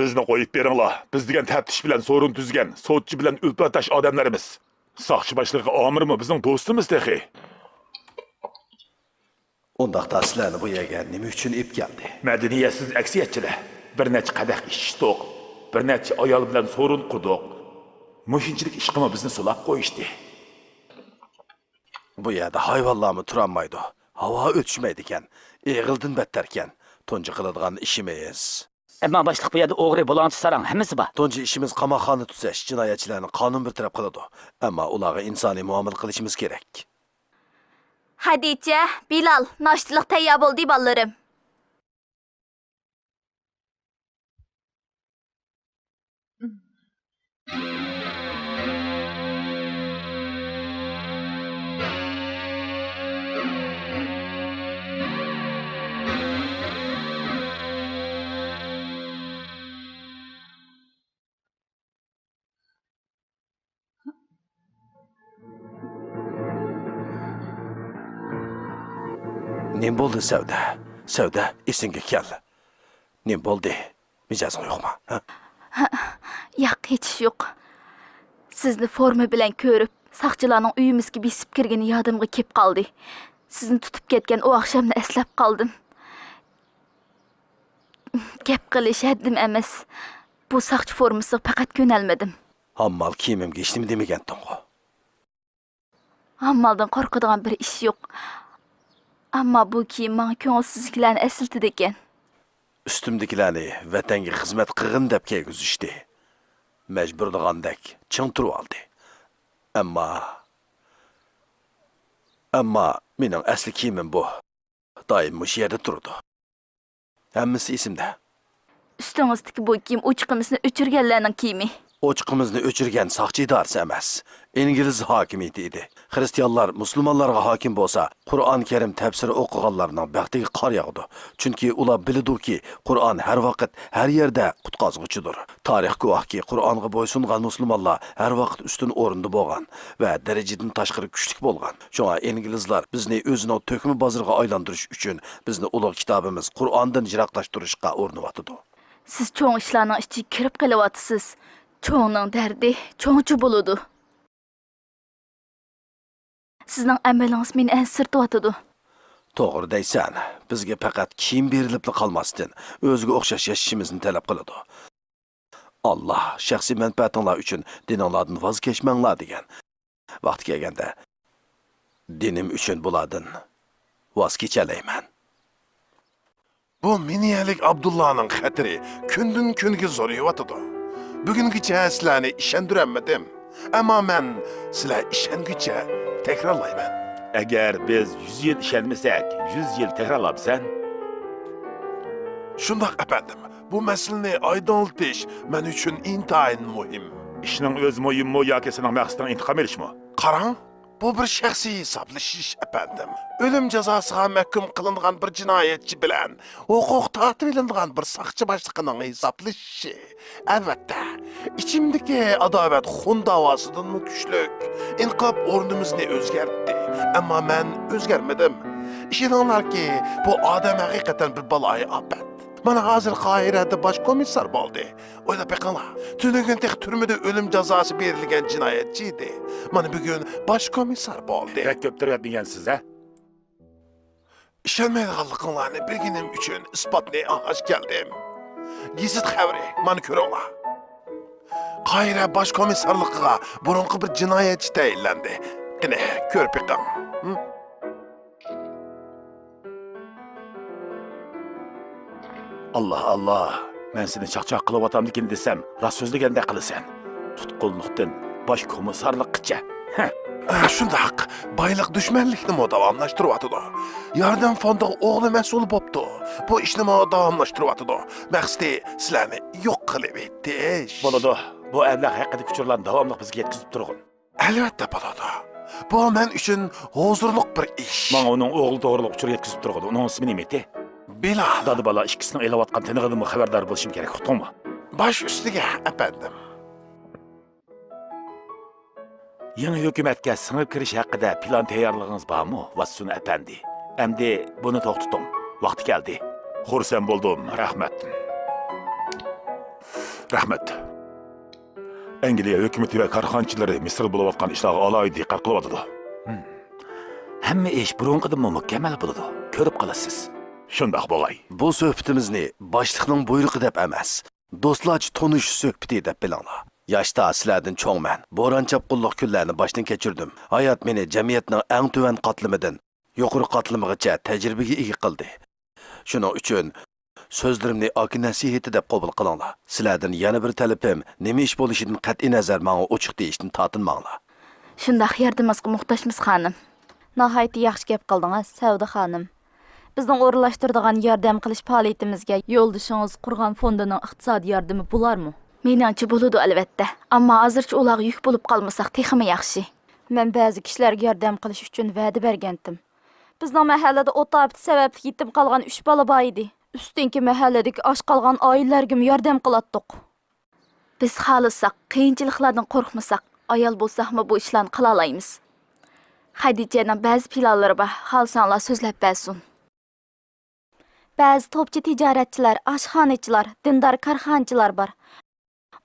Bizni qo'yib beringlar. Biz degan taftish bilan sorun tuzgan, sotchi bilan ulpatash odamlarimiz. Soqchi boshlig'i Omirmi bizning do'stimiz texi. Undaqda sizlarni bu yerga nima uchun ep keldi? Madaniyatsiz aksiyatchilar. Bir necha qadah ichishdik, bir necha ayol bilan sorun qurdik. Mushinchilik ishqimi bizni sulab qo'yishdi. Bu yerda hayvonlarmi turolmaydi. Havo o'tishmaydi ekan. Eg'ildin battar ekan. Tunji qiladigan ishimiz. Ammo boshliq bu yerda o'g'ri bo'lonchi sarang hammasi bor. Tunji ishimiz qamoqxona tutash, jinoyatchilarni qonun bir taraf qiladi. Ammo ularga insoniy muomala qilishimiz kerak. Hadicha, Bilal, noshtalık tayyor bo'ldi bolalarım. Nim bo'ldi Savda? Savda, esingga kel. Nim bo'ldi? Mijozing yo'qmi? Ha? Yo'q, hech yo'q. Sizni forma bilan ko'rib, saqchilarning uyimizga besib kirgani yodimga kelib qoldi. Sizni tutib ketgan o oqshomni eslab qoldim. Gap qilish haddim emas. Bu saqchi formasiga faqat ko'nalmadim. Hammal kiyimimga hech nima demagandim-ku. Hammaldan qo'rqadigan bir ish yo'q. Ammo bu kiyim menga ko'ngilsizliklarni eslatdi ekan. Üstümdekilarni vatanga xizmat qilg'in deb kelgizishdi. Majburlagandek ching turib oldi. Ammo mening asli kiyimim bu. Doim mush yerda turdi. Hammasi esimda. Ustingizdagi bu kiyim o'chiqimizni o'chirganlarning kiyimi. Ochiqimizni o'chirgan soqchi idorasi emas, Ingliz hokimiyati edi. Xristianlar musulmonlarga hokim bo'lsa, Qur'on Karim tafsiri o'qiganlarning baxtiga qor yog'di. Chunki ular biladi-ki, Qur'on har vaqt, har yerda qutqazg'uchidir. Tarix guvohki, Qur'onga bo'ysungan musulmonlar har vaqt ustun o'rinda bo'lgan va darajadan tashqari kuchli bo'lgan. Shunga inglizlar bizni o'zining to'kma bozoriga aylantirish uchun bizni ulug' kitobimiz Qur'ondan yiroqlashtirishga urinayotdi. Siz cho'ng ishlarning ichiga kirib qelyapsiz. Çoğunun derdi çoğuncu buludu. Sizning amalınız meni ensirtiyotidu. To'g'ri deysan. Bizga faqat kiyim berilib qolmasdan o'ziga o'xshash yashashimizni talab qiladi. Alloh shaxsiy manfaatinglar uchun dininglardan voz kechmanglar degan. Vaqt kelganda dinim uchun bulardan voz kechalayman. Bu miniyalik Abdullah'ның xatiri kündün kunga zo'rayotidi. Bugungacha sizlarni ishondirammadim. Ammo men sizlar ishonguncha takrorlayman. Agar biz 100 yil ishonmasak, 100 yil takrorlabsan, Shundoq efendim, bu masalani oydinlatish men uchun intayin muhim. ishning o'z muhimmi yoki sening maqsading intiqom olishmi? Qarang, bu bir shaxsiy hisoblashish efendim. O'lim jazosiga mahkum qilingan bir jinoyatchi bilan huquq tortib ilingan bir soqchi boshlig'ining hisoblashishi. Albatta, ichimdagi adovat xun davosidan kuchlik. Inqob o'rnimizni o'zgartdi, ammo men o'zgarmadim. Ishoninglarki, bu odam haqiqatan bir baloyi ofat. Mana hozir Qohirada bosh komissar bo'ldi. O'ylab beqinglar. Tunugun tek turmada o'lim jazosi berilgan jinoyatchi edi. Mana bugun bosh komissar bo'ldi. Pek ko'p turayotgansiz, ha? İşenmeydiğinliklarını bilginim üçün ispatını ağaç geldim. Gizit xəbri, mani körüqla. Qayra baş komissarlıqıga burunqı bir cinayetçi təyinləndi. Qine, körüp iqam. Allah Allah. Men seni çaqçaq qilib otamdikin desem, rast so'zlaganda qilasan. Tutqunluqdan bosh komissarliqqa. Şundaq, bayliq düşmənlikni mo davamlaşdırıvatıdı. Yardım fondu oğlu məsul bopdu. Bu işni mo davamlaşdırıvatıdı. Məqsidi sizlərni yox qılıb etdiş. Bo'ladi. Bu əblaq haqidagi uçurlarni davomli bizga yetkazib turg'un. Albatta bo'ladi. Bu men uchun hozirlik bir ish. Mana uning o'g'li to'g'riliq uchur yetkazib turg'udi. Uning ismi nima edi? Bilal. Dadı bala ikkisining elayotgan tinig'idan xabardor bo'lishim kerak, uqdingmi? Baş üstüge efendim. Yangi hukumatga singib kirish haqida plan tayyorlig'ingiz bormi, Vassun apandi? Endi buni to'xtating. Vaqti keldi. Xursand bo'ldim. Rahmat. Rahmat. Angliya hukumati va korxonachilari Misr bo'layotgan ishlarga alohida diqqat qilyapti. Hamma ish burunqidan mukammal bo'ladi. Ko'rib qolasiz. Shundoq bo'lay. Bu suhbatimizni boshliqning buyrug'i deb emas, do'stlarcha tonish suhbati deb bilinglar. Yoshda sizlardan cho'ngman. Bo'ron chapqulliq kunlarni boshdan kechirdim. Hayot meni jamiyatning eng tuvan qatlamidan yuqori qatlamigacha tajribaga ega qildi. Shuning uchun so'zlarimni oq nasihati deb qabul qilinglar. Sizlardan yana bir talabim, nima ish bo'lishidan qat'iy nazar menga ochiq deyishdan tortinmanglar. Shundaq yordamingizga muhtojmiz xonim. Nihoyat yaxshi gap qildingiz, Savda xonim. Bizning o'rinlashtiradigan yordam qilish faoliyatimizga yo'ldishingiz qurgan fondining iqtisodiy yordami bo'larmi? Meningcha bo'ladi albatta. Ammo hozircha ularga yuk bo'lib qolmasak texmi yaxshi. Men ba'zi kishilarga yordam qilish uchun va'da bergandim. Bizning mahallada o't ofati sababli yetim qolgan 3 bola bor edi. Ustinki mahalladagi osh qolgan oilalarga yordam qilatdik. Biz xohlasak, qiyinchiliklardan qo'rqmasak, ayol bo'lsaqmi bu ishlarni qila olamiz. Hadijaning ba'zi planlari bor, xohlasanlar so'zlab bersin. Ba'zi topchi tijoratchilar, oshxonachilar, dindor korxonchilar bor.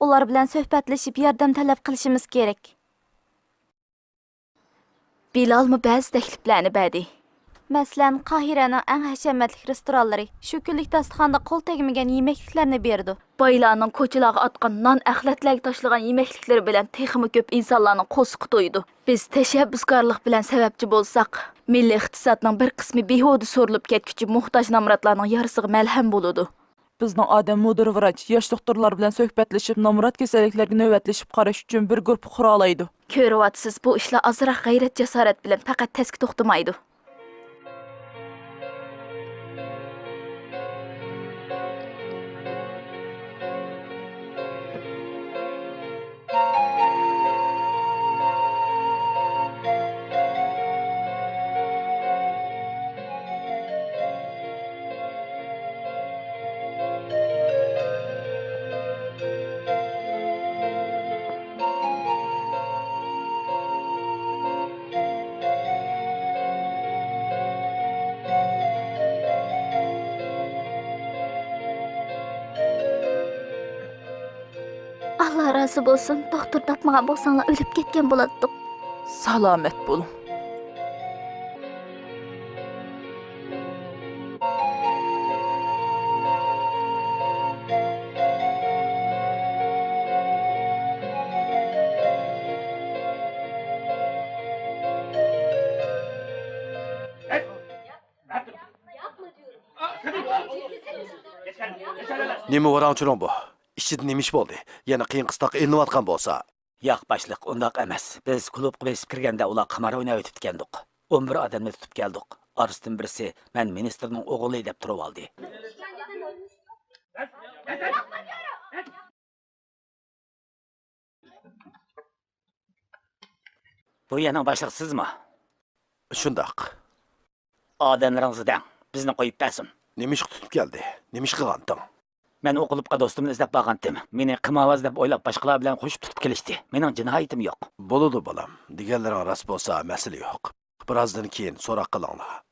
Ular bilan suhbatlashib yordam talab qilishimiz kerak. Bilalmi ba'zi takliflarni berdi. Masalan, Qohiraning eng hashamatli restoranlari shu kunlik dasturxonda qo'l tegmagan yemekliklarni berdi. Boylarning ko'chalarga otgan non axlatlarga tashlagan yemekliklari bilan texmi ko'p insonlarning qo'siqi to'ydi. Biz tashabbuskorlik bilan sababchi bo'lsak, milliy iqtisodning bir qismi behuda so'rilib ketguchi muhtoj nomrodlarning yarisiga malham bo'ladi. Bizning odam mudir vrach yosh doktorlar bilan suhbatlashib, nomrod kasalliklarga navbatlashib qarash uchun bir guruh qura oladi. Ko'ryapsiz, bu ishlar azroq g'ayrat jasorat bilan faqat tasga to'xtamaydi. Allah razı bo'lsin, doktor topmagan bo'lsanglar o'lib ketgan bo'lardik. Salomat bo'ling. Nima varangchiron bu? Ishida nima ish bo'ldi? Yana qiyin qistoq ilinayotgan bo'lsa. Yo'q, boshliq, undoq emas. Biz klubga besib kirganda ular qimor o'ynab o'tibgandik. 11 odamni tutib keldik. Orasidan birisi men ministrning o'g'li deb turib oldi. Bu yana boshliq sizmi? Shundoq. Odamlaringizdan bizni qo'yib bersin. Nima ish tutib keldi? Nima ish qilganding? Men o klubga do'stimni izlab borgandim. Meni qimavaz deb o'ylab boshqalar bilan qo'shib tutib kelishdi. Mening jinoyatim yo'q. Bo'ladi bolam. Deganlaring rost bo'lsa, masala yo'q. Birozdan keyin so'roq qilinglar.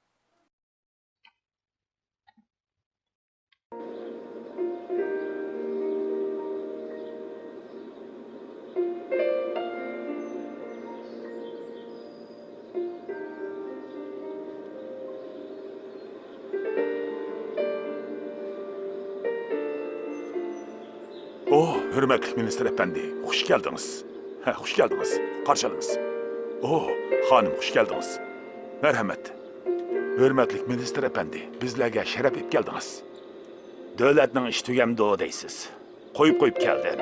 Oh, hürmetli minister efendi, hoş geldiniz. Hoş geldiniz. Karşıladınız. Oh, hanım hoş geldiniz. Merhamet. Hürmetli minister efendi, bizlerge şeref ip geldiniz. Devletinin iş tügemdi o deysiz. Koyup geldin.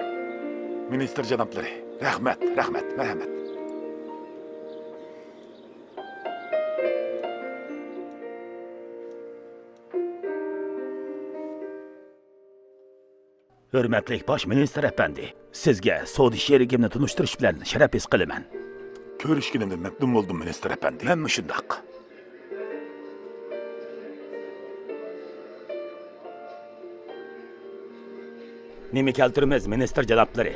Minister canapları, rahmet, merhamet. Hürmetlik baş minister efendi, sizge Saudi şerikimni tunuşturish bilan sharaf his qilaman. Görüşkünümden memnun oldum minister efendi. Ben şundak. Nima keltirimiz minister janoblari?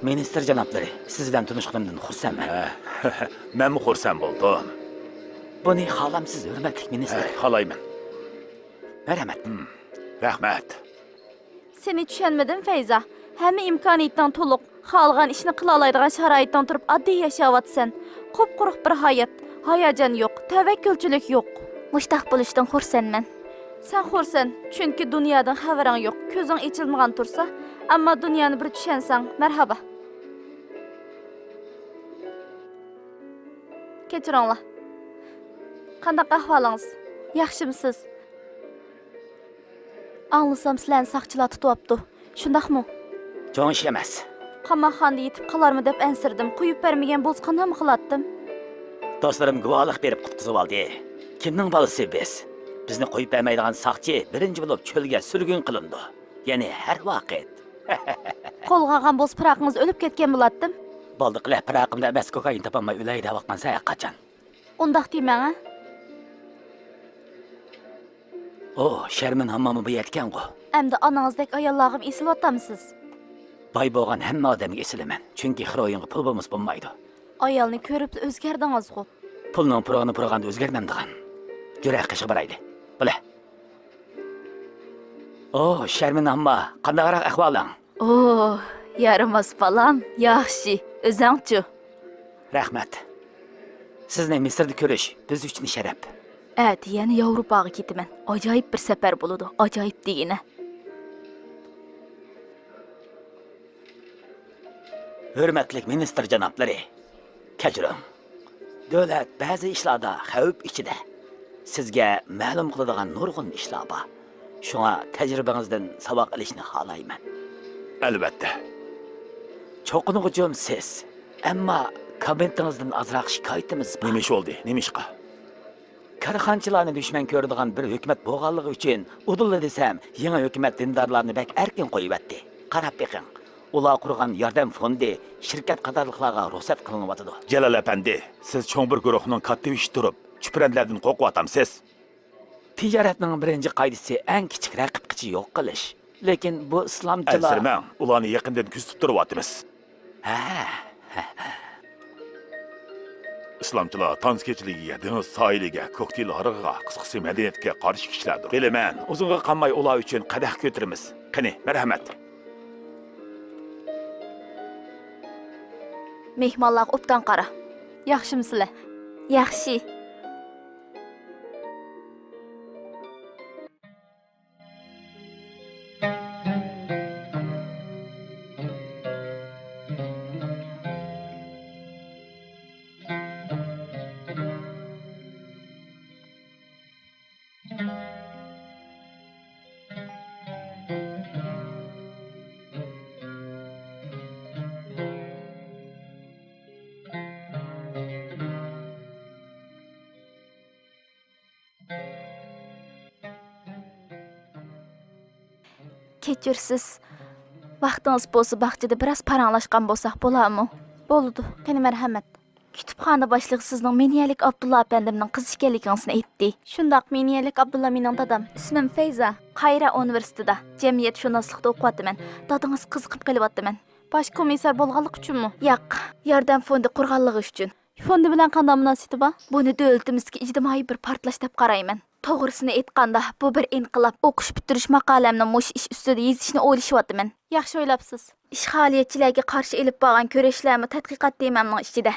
Ministr janoblari, siz bilan tanishganimdan xursandman. Men xursand bo'ldim. Buni xohlamsiz, hurmatli ministr. Xohlayman. Marhamat. Rahmat. Seni tushunmadim Fayza. Hamma imkoniyatdan to'liq, xohlagan ishni qila oladigan sharoitdan turib oddiy yashayapsan. Qop-quruq bir hayot, hayajon yo'q, tavakkulchilik yo'q. Mushtaq bo'lishdan xursandman. Sen xursand, chunki dunyodan xabaring yo'q. Ko'zing ochilmagan tursa, ammo dunyoni bir tushansang, marhaba. Kechiringlar. Qanday ahvolingiz? Yaxshimisiz? Anglasam sizlarni saqchilar tutyapti. Shundaqmi? Cho'ng ish emas. Qamoqxonada yetib qolarmi deb ansirdim. Qo'yib bermagan bo'lsa qanday qilatdim? Do'stlarim guvohlik berib qutqizib oldi. Kimning bolasi biz? Bizni qo'yib bermaydigan saqchi birinchi bo'lib cho'lga surgun qilindi. Ya'ni har vaqt. Qo'lga olgan bo'lsa piraqingiz o'lib ketgan bo'latdim. Boldiqlar piraqimda emas kokain topolmay o'lay deb vaqtmansa qachon? Undaq deyman-a? Sharmin hammami bu yetgan-ku. Endi onangizdek ayollarga esilyaptamisiz? Boy bo'lgan hamma odamga esilaman. Chunki xiroyinga pul bo'lmas bo'lmaydi. Ayolni ko'rib o'zgardingiz-ku. Pulning purog'ini purog'anda o'zgarmamdigan. Yurak qishib borayli. Bula. Sharmin hamma, qandayroq ahvoling? Yaramas balam, yaxshi. O'zingchi? Rahmat. Sizni Misrda ko'rish biz uchun sharaf. Yana Yevropaga ketaman. Ajoyib bir safar bo'ladi. Ajoyib degina. Hurmatli ministr janoblari, kechiring. Davlat ba'zi ishlarda xavf ichida. Sizga ma'lum qiladigan nurg'un ishlar bor. Shunga tajribangizdan saboq olishni xohlayman. Albatta. Cho'qinuvchim siz. Ammo kabinetingizdan azroq shikoyatimiz bor. Nima ish bo'ldi? Nima ishqa? Karxonchilarni dushman ko'radigan bir hukumat bo'lganligi uchun udulla desam, yangi hukumat dindorlarni bak erkin qo'yibdi. Qarab beqing. Ular qurgan yordam fondi shirkat qatorliqlarga ruxsat qilinibdi. Jalal apandi, siz cho'ng bir guruhning katta ish turib, chuprandlardan qo'rqyapsiz. Tijoratning birinchi qoidasi eng kichik raqibqichi yo'q qilish. Lekin bu islomchilar Alsirman, ularni yaqindan kuzatib turyapmiz. Islomchilar tanskechiligiga, dengiz sohiliga, ko'ktil harig'iga, qisqasi madaniyatga qarshi kishilardir. Bilaman, uzunga qolmay ular uchun qadah ko'taramiz. Qani, marhamat. Mehmonlar obdan qara. Yaxshimisizlar? Yaxshi. Kechirsiz. Vaqtingiz bo'lsa bog'chada biroz paranglashgan bo'lsak bo'ladimi? Bo'ldi. Qani marhamat. Kutubxona boshlig'i sizning Meniyalik Abdulla apandimning qizi ekanligingizni aytdi. Shundoq Meniyalik Abdulla mening dadam. Ismim Fayza. Qayra universitetida jamiyatshunoslikda o'qiyapman. Dadingiz qiziqib qelyapman. Bosh komissar bo'lganlik uchunmi? Yo'q, yordam fondi qurganligi uchun. Fondi bilan qanday munosabati bor? Buni davlatimizga ijtimoiy bir portlash deb qarayman. To'g'risini aytganda, bu bir inqilob. O'qish bitirish maqolamni mush ish ustida yozishni o'ylashyapman. Yaxshi o'ylabsiz. Ishg'oliyatchilarga qarshi elib borgan kurashlarni tadqiqot temamning ichida.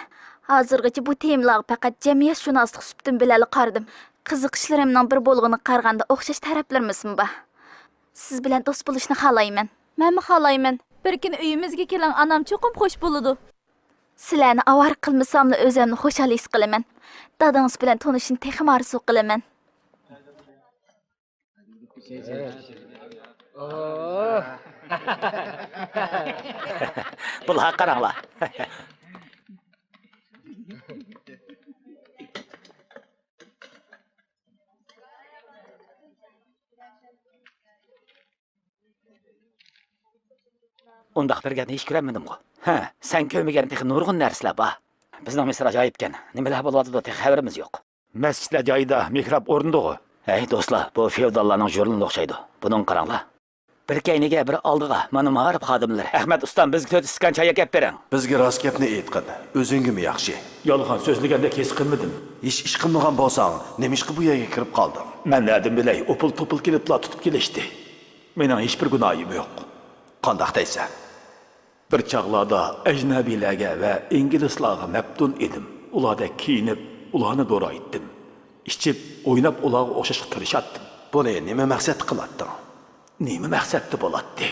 Hozirgacha bu temalarga faqat jamiyatshunoslik subtin bilali qaradim. Qiziqishlarimning bir bo'lg'ini qaraganda o'xshash taraflarimizmi bor? Siz bilan do'st bo'lishni xohlayman. Men xohlayman. Bir kun uyimizga keling, anam cho'qim xush bo'ladi. Sizlarni avar qilmasamla o'zimni xushal his qilaman. Dadangiz bilan tanishishni texim arzu qilaman. Bular qaranglar. Undaq bir gapni hech ko'rmadim-ku. Sen ko'rmagan texi nurg'un narsalar bor. Bizning Misr ajoyibkan. Nimalar bo'lyapti deb xabarimiz yo'q. Masjidlar joyida mihrab o'rnidi-ku. Do'stlar, bu feodallarning jurnaliga o'xshaydi. Buni qaranglar. Bir keyniga bir oldiga mana ma'rif xodimlar. Ahmad ustam bizga 4 iskan choy kelib bering. Bizga rost gapni aytqin. O'zingmi yaxshi? Yolg'on so'zlaganda kes qilmadim. Hech ish qilmagan bo'lsang, nima ishqi bu yerga kirib qolding? Men nadim bilay, opul topul kelibla tutib kelishdi. Mening hech bir gunohim yo'q. Qandoq deysan? Bir chaqlarda ajnabilarga va inglizlarga maftun edim. Ularda kiyinib, ularni do'raytdim. Ichib, o'ynab ularga o'xshashga tirishdim. Buni nima maqsad qilatding? Nima maqsadda bo'ladi?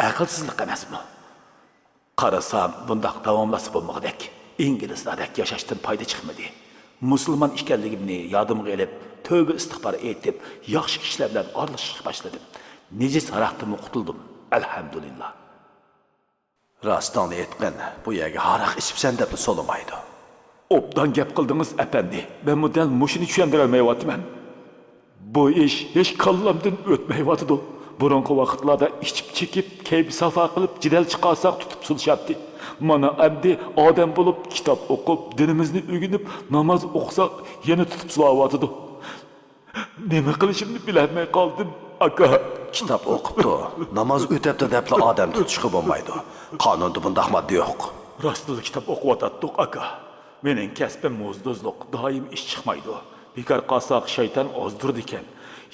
Aqlsizlik emasmi? Qarasam, bundaq davomlasa bo'lmoqdek. İngilizlardek yashashdan foyda chiqmadi. Musulmon ekanligimni yodimga olib, tövbe istig'for etib, yaxshi kishilar bilan aralashishga boshladim. Nejis haraqdan qutuldim. Alhamdulillah. Rostdan aytqin, bu yerga haraq ichibsan deb so'lamaydi. Obdan gap qildingiz, efendi. Ben bu dal mushuni tushundirolmayapman. Bu ish hech kallamdan o'tmayotdi. Burungi vaqtlarda ichib chekib, kayfi safa qilib, jidal chiqarsak tutib sulshatdi. Mana abdi odam bo'lib, kitob o'qib, dinimizni o'rganib, namoz o'qisak, yana tutib sulayotdi. Nima qilishimni bilolmay qoldim, aka. Kitob o'qibdi, namoz o'tabdi deb odam tutishga bo'lmaydi. Qonunda bundaq modda yo'q. Rostli kitob o'qiyotdik, aka. Mening kasbim mo'zdozliq, doim ish chiqmaydi. Bekor qolsak shayton ozdirdi ekan.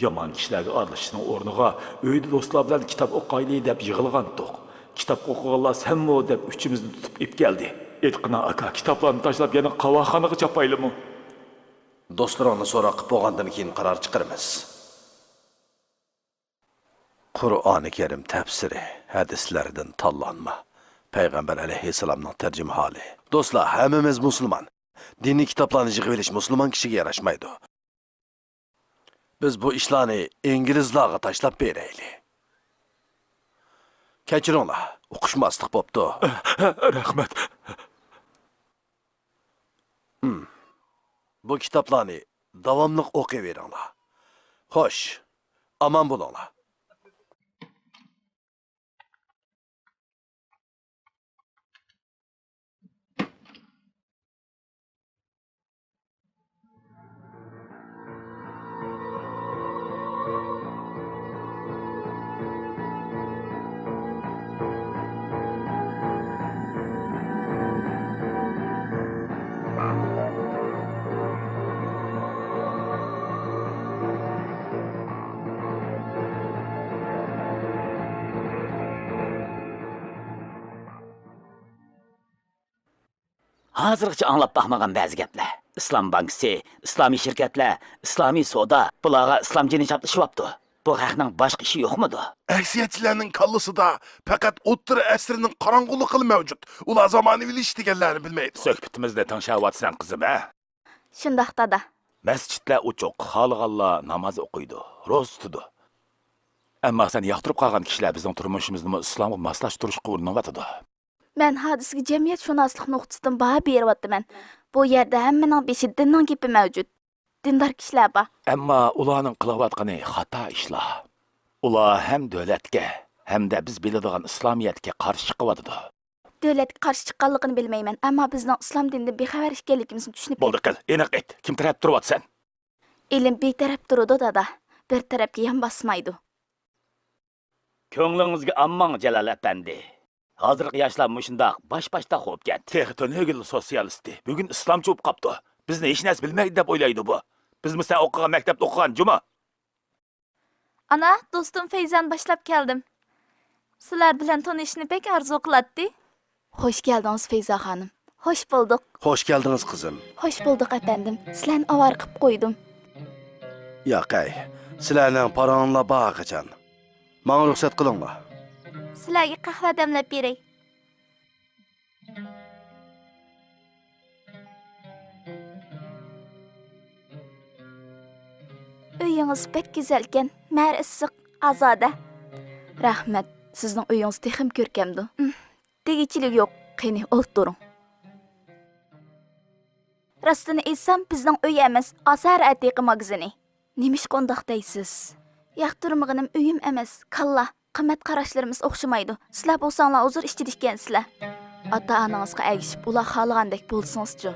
Yomon kishilarga aralashishning o'rniga uyda do'stlar bilan kitob o'qaylik deb yig'ilgandik. Kitob o'qiganlar sanmi deb uchimizni tutib ip keldi. Aytqina aka, kitoblarni tashlab yana qavoxonaga chapaylimi? Do'stlaringni so'roq qilib bo'lgandan keyin qaror chiqaramiz. Qur'oni Karim tafsiri hadislardan tanlanma. Payg'ambar alayhissalomning tarjimaholi. Do'stlar, hammamiz musulmon. Diniy kitoblarni yig'ib olish musulmon kishiga yarashmaydi. Biz bu ishlarni inglizlarga tashlab beraylik. Kechiringlar, o'qishmaslik bo'pti. Rahmat. Bu kitoblarni davomli o'qiyveringlar. Xo'sh, omon bo'linglar. Hozirgacha anglab baxmagan ba'zi gaplar. Islom bankisi, islomiy shirkatlar, islomiy savdo, bularga islomchini chaplashyapti. Bu xalqning boshqa ishi yo'qmidi? Aksiyatchilarning kallasida faqat o'ttir asrining qorong'ulig'i mavjud. Ular zamonaviy ish deganlarni bilmaydi. Söhbetimizni tanışayotsan qizim, ha? Shundoq dada. Masjidlar uchuq, xalqallar namoz o'qiydi, ro'za tutadi. Ammo sen yoqtirib qolgan kishilar bizning turmushimizni islomga moslashtirishga urinyapti. Men hadisga jamiyatshunoslik nuqtasidan baho beryapman. Bu yerda hammaning beshida dinning gapi mavjud. Dindor kishilar bor. Ammo ularning qilayotgani xato ishlar. Ular ham davlatga, hamda biz biladigan islomiyatga qarshi chiqyapti. Davlatga qarshi chiqqanligini bilmayman, ammo bizning islom dinidan bexabar ekanligimizni tushunib Bo'ldi qil, aniq ayt. Kim taraf turyapsan? ilm betaraf turadi dada. Bir tarafga ham bosmaydi. Ko'nglingizga ammang Jalal apandi. Hozirgi yoshlar mushundoq bosh-boshda xo'p ketdi. Texnologiyal sotsialisti. Bugun islomchi bo'lib qopti. Bizni hech narsa bilmaydi deb o'ylaydi bu. Biz sen o'qigan maktabda o'qigan juma. Ana, do'stim Feyzan boshlab keldim. Sizlar bilan tanishishni bek arzu qiladi. Xo'sh keldingiz Feyza xonim. Xo'sh bulduk. Xo'sh keldingiz qizim. Xo'sh bulduk efendim. Sizlarni avar qilib qo'ydim. Yo'qay, sizlarning paranglar bor qachon. Menga ruxsat qilinglar. Sizlarga qahva damlab beray. Uyingiz pek güzelken, mer issiq, azoda. Rahmat, sizning uyingiz texim ko'rkamdi. Tegichilik yo'q, qani o'tiring. Rostini aytsam, bizning uy emas, Asar Atiqa magazini. Nimish qondaq deysiz? Yoqtirmag'inim uyim emas, kalla. Qimmat qarashlarimiz o'xshamaydi. Sizlar bo'lsanglar uzr ichida ekansizlar. Ota-onangizga agishib, ular xohlagandek bo'lsingizchi.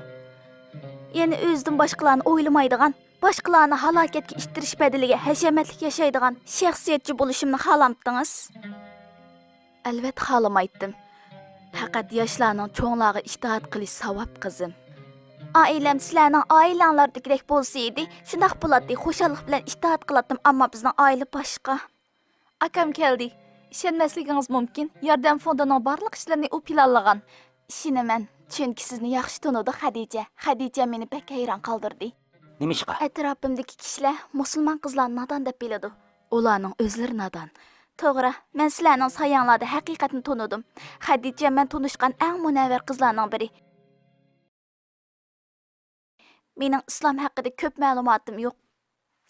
Yana o'zidan boshqalarni o'ylamaydigan, Boshqalarni halokatga ittirish badaliga hashamatlik yashaydigan shaxsiyatchi bo'lishimni xohlamdingiz? Albatta xohlamaydim. Faqat yoshlarning cho'nglarga itoat qilish savob qizim. Oilam sizlarning oilanglardagidek bo'lsa edi, shundoq bo'ladi, xushallik bilan itoat qiladim, ammo bizning oila boshqa. Akam keldi. Ishonmasligingiz mumkin. Yordam fondining barliq ishlarini u planlagan. Ishonaman, chunki sizni yaxshi tanidi Xadija. Xadija meni bek hayron qoldirdi. Nima ishqa? Atrofimdagi kishilar musulmon qizlarni nodon deb biladi. Ularning o'zlari nodon. To'g'ri, men sizlarning sayanglarda haqiqatni tanidim. Xadija men tanishgan eng munavvar qizlarning biri. Mening islom haqida ko'p ma'lumotim yo'q.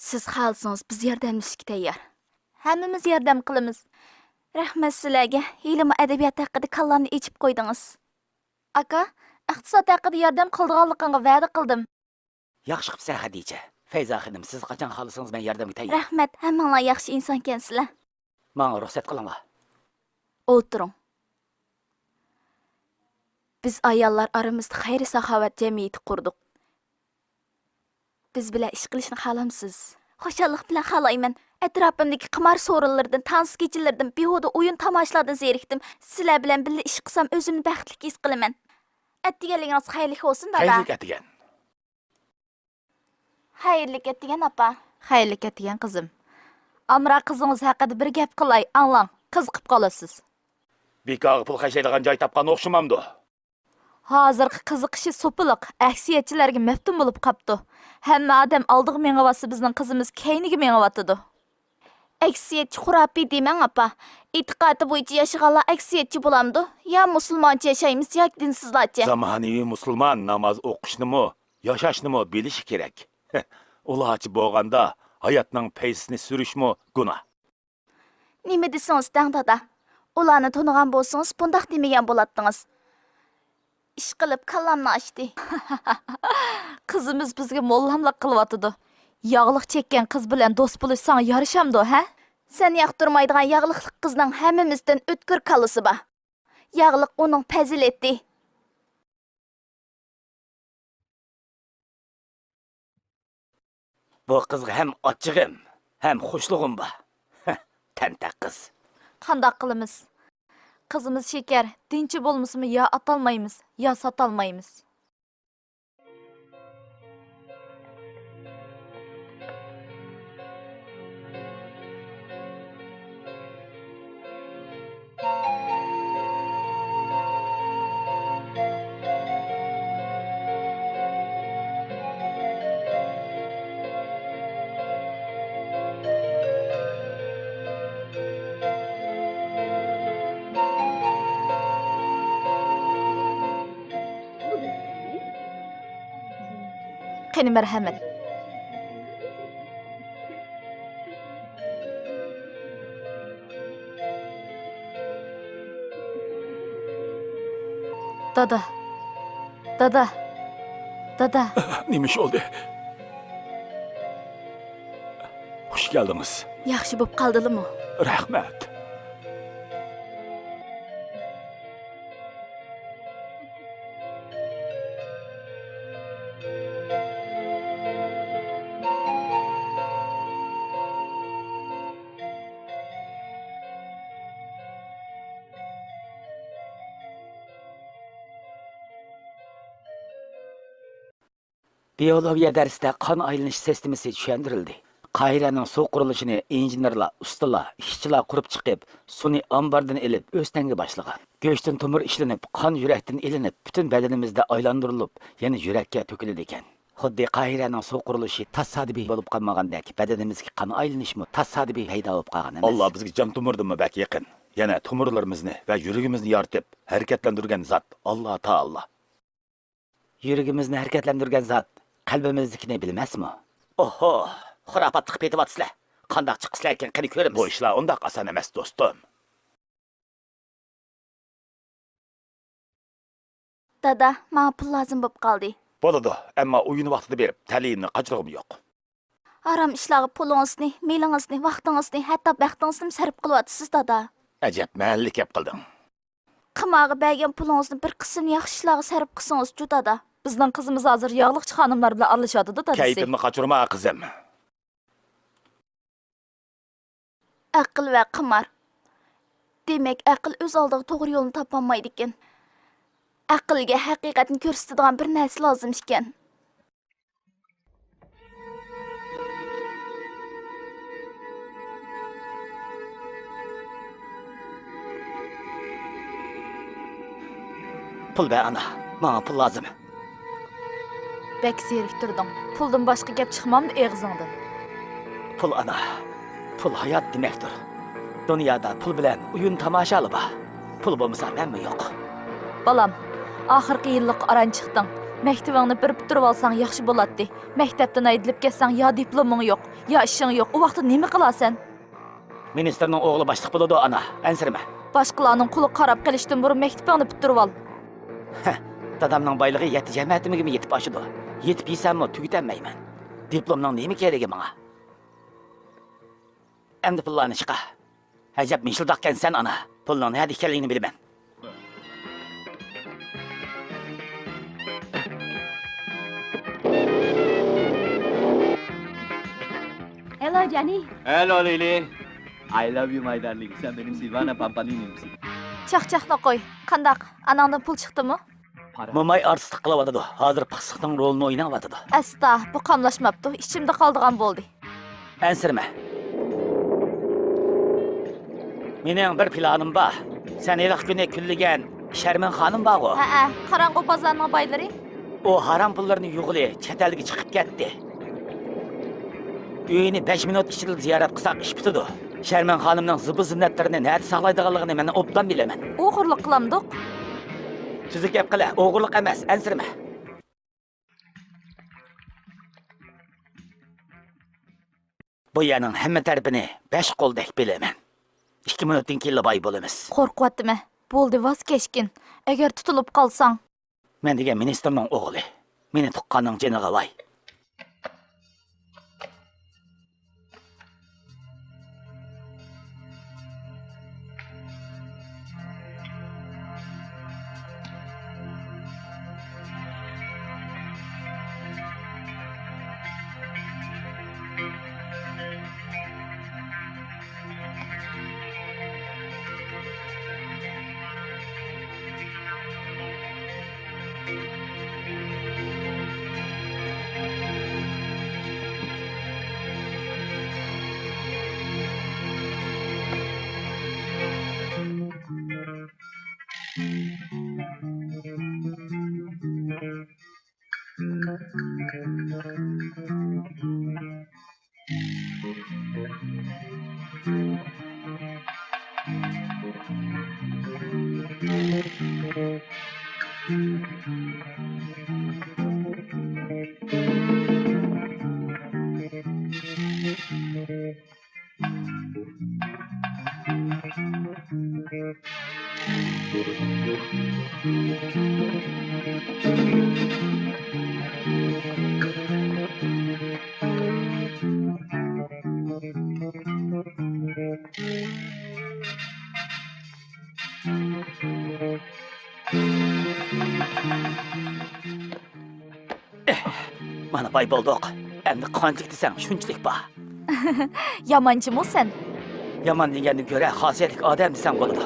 Siz xohlasangiz biz yordamlashishga tayyor. Hammamiz yordam qilamiz. Rahmat sizlarga. Ilm adabiyot haqida kallamni ichib qo'ydingiz. Aka, iqtisod haqida yordam qildiganligingga va'da qildim. Yaxshi qilibsan Xadija. Fayza xonim, siz qachon xohlasangiz men yordamga tayyor. Rahmat, hammanglar yaxshi inson ekansizlar. Menga ruxsat qilinglar. O'tiring. Biz ayollar aramizda xayr saxovat jamiyati qurdik. Biz bilan ish qilishni xohlamsiz? Xushallik bilan xohlayman. Atrofimdagi qimor so'rinlaridan, tansiz kechalardan, behuda o'yin tomoshalardan zerikdim. Sizlar bilan birga ish qilsam o'zimni baxtli his qilaman. Atdiganligingiz xayrli bo'lsin, dada. Xayrlik atigan. Xayrli ketgan opa. Xayrli ketgan qizim. Amra qizingiz haqida bir gap qilay, anglang. Qiziqib qolasiz. Bekor pul xashlaydigan joy topgan o'xshamamdi. Hozirgi qiziqishi so'piliq, aksiyatchilarga maftun bo'lib qapti. Hamma odam oldiga mengavasi bizning qizimiz keyniga mengavotidi. Aksiyatchi xurafiy demang opa. E'tiqodi bo'yicha yashaganlar aksiyatchi bo'lamdi. Ya musulmoncha yashaymiz, yo dinsizlarcha. Zamonaviy musulmon namoz o'qishnimi, yashashnimi bilishi kerak. Ularchi bo'lganda hayotning paysini surishmi gunoh. Nima desangiz, dada? Ularni tanigan bo'lsangiz, bundoq demagan bo'lardingiz. Ish qilib kallamni ochdi. Qizimiz bizga mollamlik qilyotidi. Yog'liq chekkan qiz bilan do'st bo'lishsang yarishamdi, ha? Sen yoqtirmaydigan yog'liqlik qizning hammamizdan o'tkir kalisi bor. Yog'liq uning fazilati. Bu qizga ham ochig'im, ham xushlig'im bor. Tantaq qiz. Qandoq qilamiz? Qizimiz shekar, tinchi bo'lmasmi yo atolmaymiz, yo sotolmaymiz. Qani marhamat. Dada. Dada. Dada. Nima ish oldi? Xush keldingiz. Yaxshi bo'lib qoldingmi? Rahmat. Biologiya darsida qon aylanish sistemasi tushuntirildi. Qayraning suv qurilishini injenerlar, ustalar, ishchilar qurib chiqib, suvni ambardan elib, o'stanga boshlagan. Go'shtdan tumur ishlanib, qon yurakdan elinib, butun badanimizda aylantirilib, yana yurakka to'kiladi ekan. Xuddi Qayraning suv qurilishi tasodifiy bo'lib qolmagandek, badanimizga qon aylanishmi tasodifiy paydo bo'lib qolgan emas. Allah bizga jon tumurdimi bak yaqin. Yana tumurlarimizni va yuragimizni yoritib, harakatlantirgan zot Alloh taolo. Yuragimizni harakatlantirgan zot qalbimizdikini bilmasmi? Oho, xurofotlik petyapsizlar. Qandoq chiqisizlar ekan, qani ko'ramiz. Bu ishlar undaq oson emas, do'stim. Dada, menga pul lozim bo'lib qoldi. Bo'ladi, ammo o'yin vaqtida berib, ta'limni qajrig'im yo'q. Aram ishlarga pulingizni, melingizni, vaqtingizni, hatto baxtingizni sarf qilyapsiz, dada. Ajab, ma'llik gap qilding. Qimorga bergan pulingizni bir qism yaxshi ishlarga sarf qilsangiz-chu, dada. Bizning qizimiz hozir yog'liqchi xonimlar bilan aralashadi dadasi. Kayfimni qochirma qizim. Aql va qimar. Demak, aql o'z oldiga to'g'ri yo'lni topolmaydi ekan. Aqlga haqiqatni ko'rsatadigan bir narsa lozim ekan. Pul be ana. Bana pul lazım. Bek zeriktirding. Puldan boshqa gap chiqmamdi og'zingdan. Pul ana. Pul hayat demektir. Dünyada pul bilen uyun tamaşalı ba. Pul bo'lmasa hamma yo'q. Balam, oxirgi yillik aran chiqding. Maktabingni bir bitirib olsang yaxshi bo'ladi. Maktabdan aydilib ketsang yo diploming yo'q, yo ishing yo'q. U vaqtda nima qilasan? Ministerning o'g'li boshliq bo'ladi ana. Ansirma. Boshqalarning quli qarab qilishdan burun maktabingni bitirib ol. Dadamning boyligi yetti jamiyatimiga yetib oshidi. Yetib yesammi tugatanmayman. Diplomning nima keragi menga? Endi pullarni chiqa. Hajab mishildaqkan sen ana. Pulning nima ekanligini bilaman. Hello Jenny. Hello Lily. I love you my darling. Sen benim Silvana Pampani'nimsin. Chaqchaqla qo'y. Qandaq? Anangdan pul chiqdimi? Mo'may artistlik qilyotidi. Hozir pixsiqning rolini o'ynayotidi. Asta, bu qamlashmabdi. Ichimda qoldigan bo'ldi. Ansirma. Mening bir planim bor. Sen eliq kuni kulligan Sharmin xonim bor-ku. Ha, qarang'u bozorning boylari. O haram pullarni yug'ili chet elga chiqib ketdi. Uyini 5 minut ichida ziyorat qilsak ish bitadi. Sharmin xonimning zibu zinnatlarini nada saqlaydiganligini men obdan bilaman. O'g'irlik qilamdiq. Tuzuk gap qila, o'g'irlik emas, ansirma. Bu yerning hamma tarafini 5 qo'ldek bilaman. 2 minutdan keyin boy bo'lamiz. Qo'rqyaptimi? Bo'ldi, voz kechgin. Agar tutilib qolsang, Men degan ministerning o'g'li. Meni tuqqanning jiniga voy. Mana boy bo'ldik. Endi qanchalik desang shunchalik bor. yamanchimi sen? Yomon degandan ko'ra xosiyatli odam desang bo'ladi.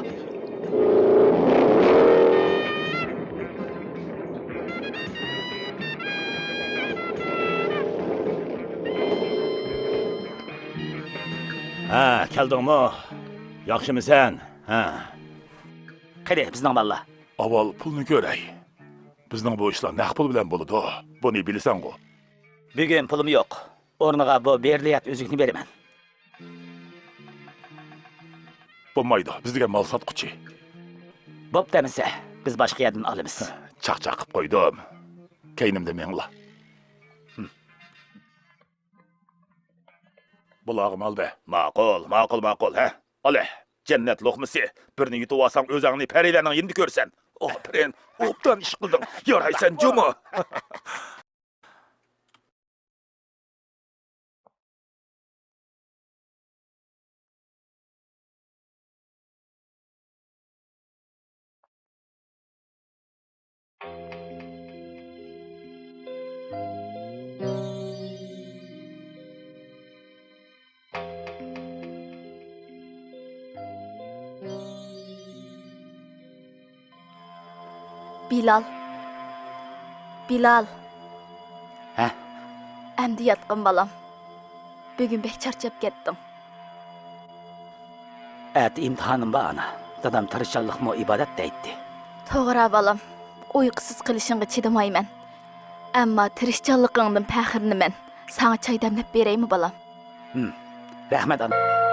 Ha, keldingmi? Yaxshimisan? Ha. Qani bizning balla. Avval pulni ko'ray. Bizning bu ishlar naq pul bilan bo'ladi. Buni bilasan-ku. Bugun pulim yo'q. O'rniga bu berliyat o'zikni beraman. Bo'lmaydi. Bizga mal sotquchi. Bo'ptamisa, biz boshqa yerdan olamiz. Chaqchaq qilib qo'ydim. Keynimda mengla. Bulog'im oldi. Ma'qul, ha. Ole, jannat luqmasi. Birini yutib olsang o'zingni parilarning endi ko'rsan. Aferin, obdan ish qilding. Yaraysan, Jumo. Bilal. Bilal. Ha? Əmdi yatqın balam. Bugün bek charchab ketdim. Ət imtihanım var ana. Dadam tirishchanlikmi ibodat deydi. To'g'ri balam. Uyqusiz qilishingga chidamayman. Ammo tirishchanligingdan faxrliman. Sana choy damlab beraymi balam? Rahmat ana.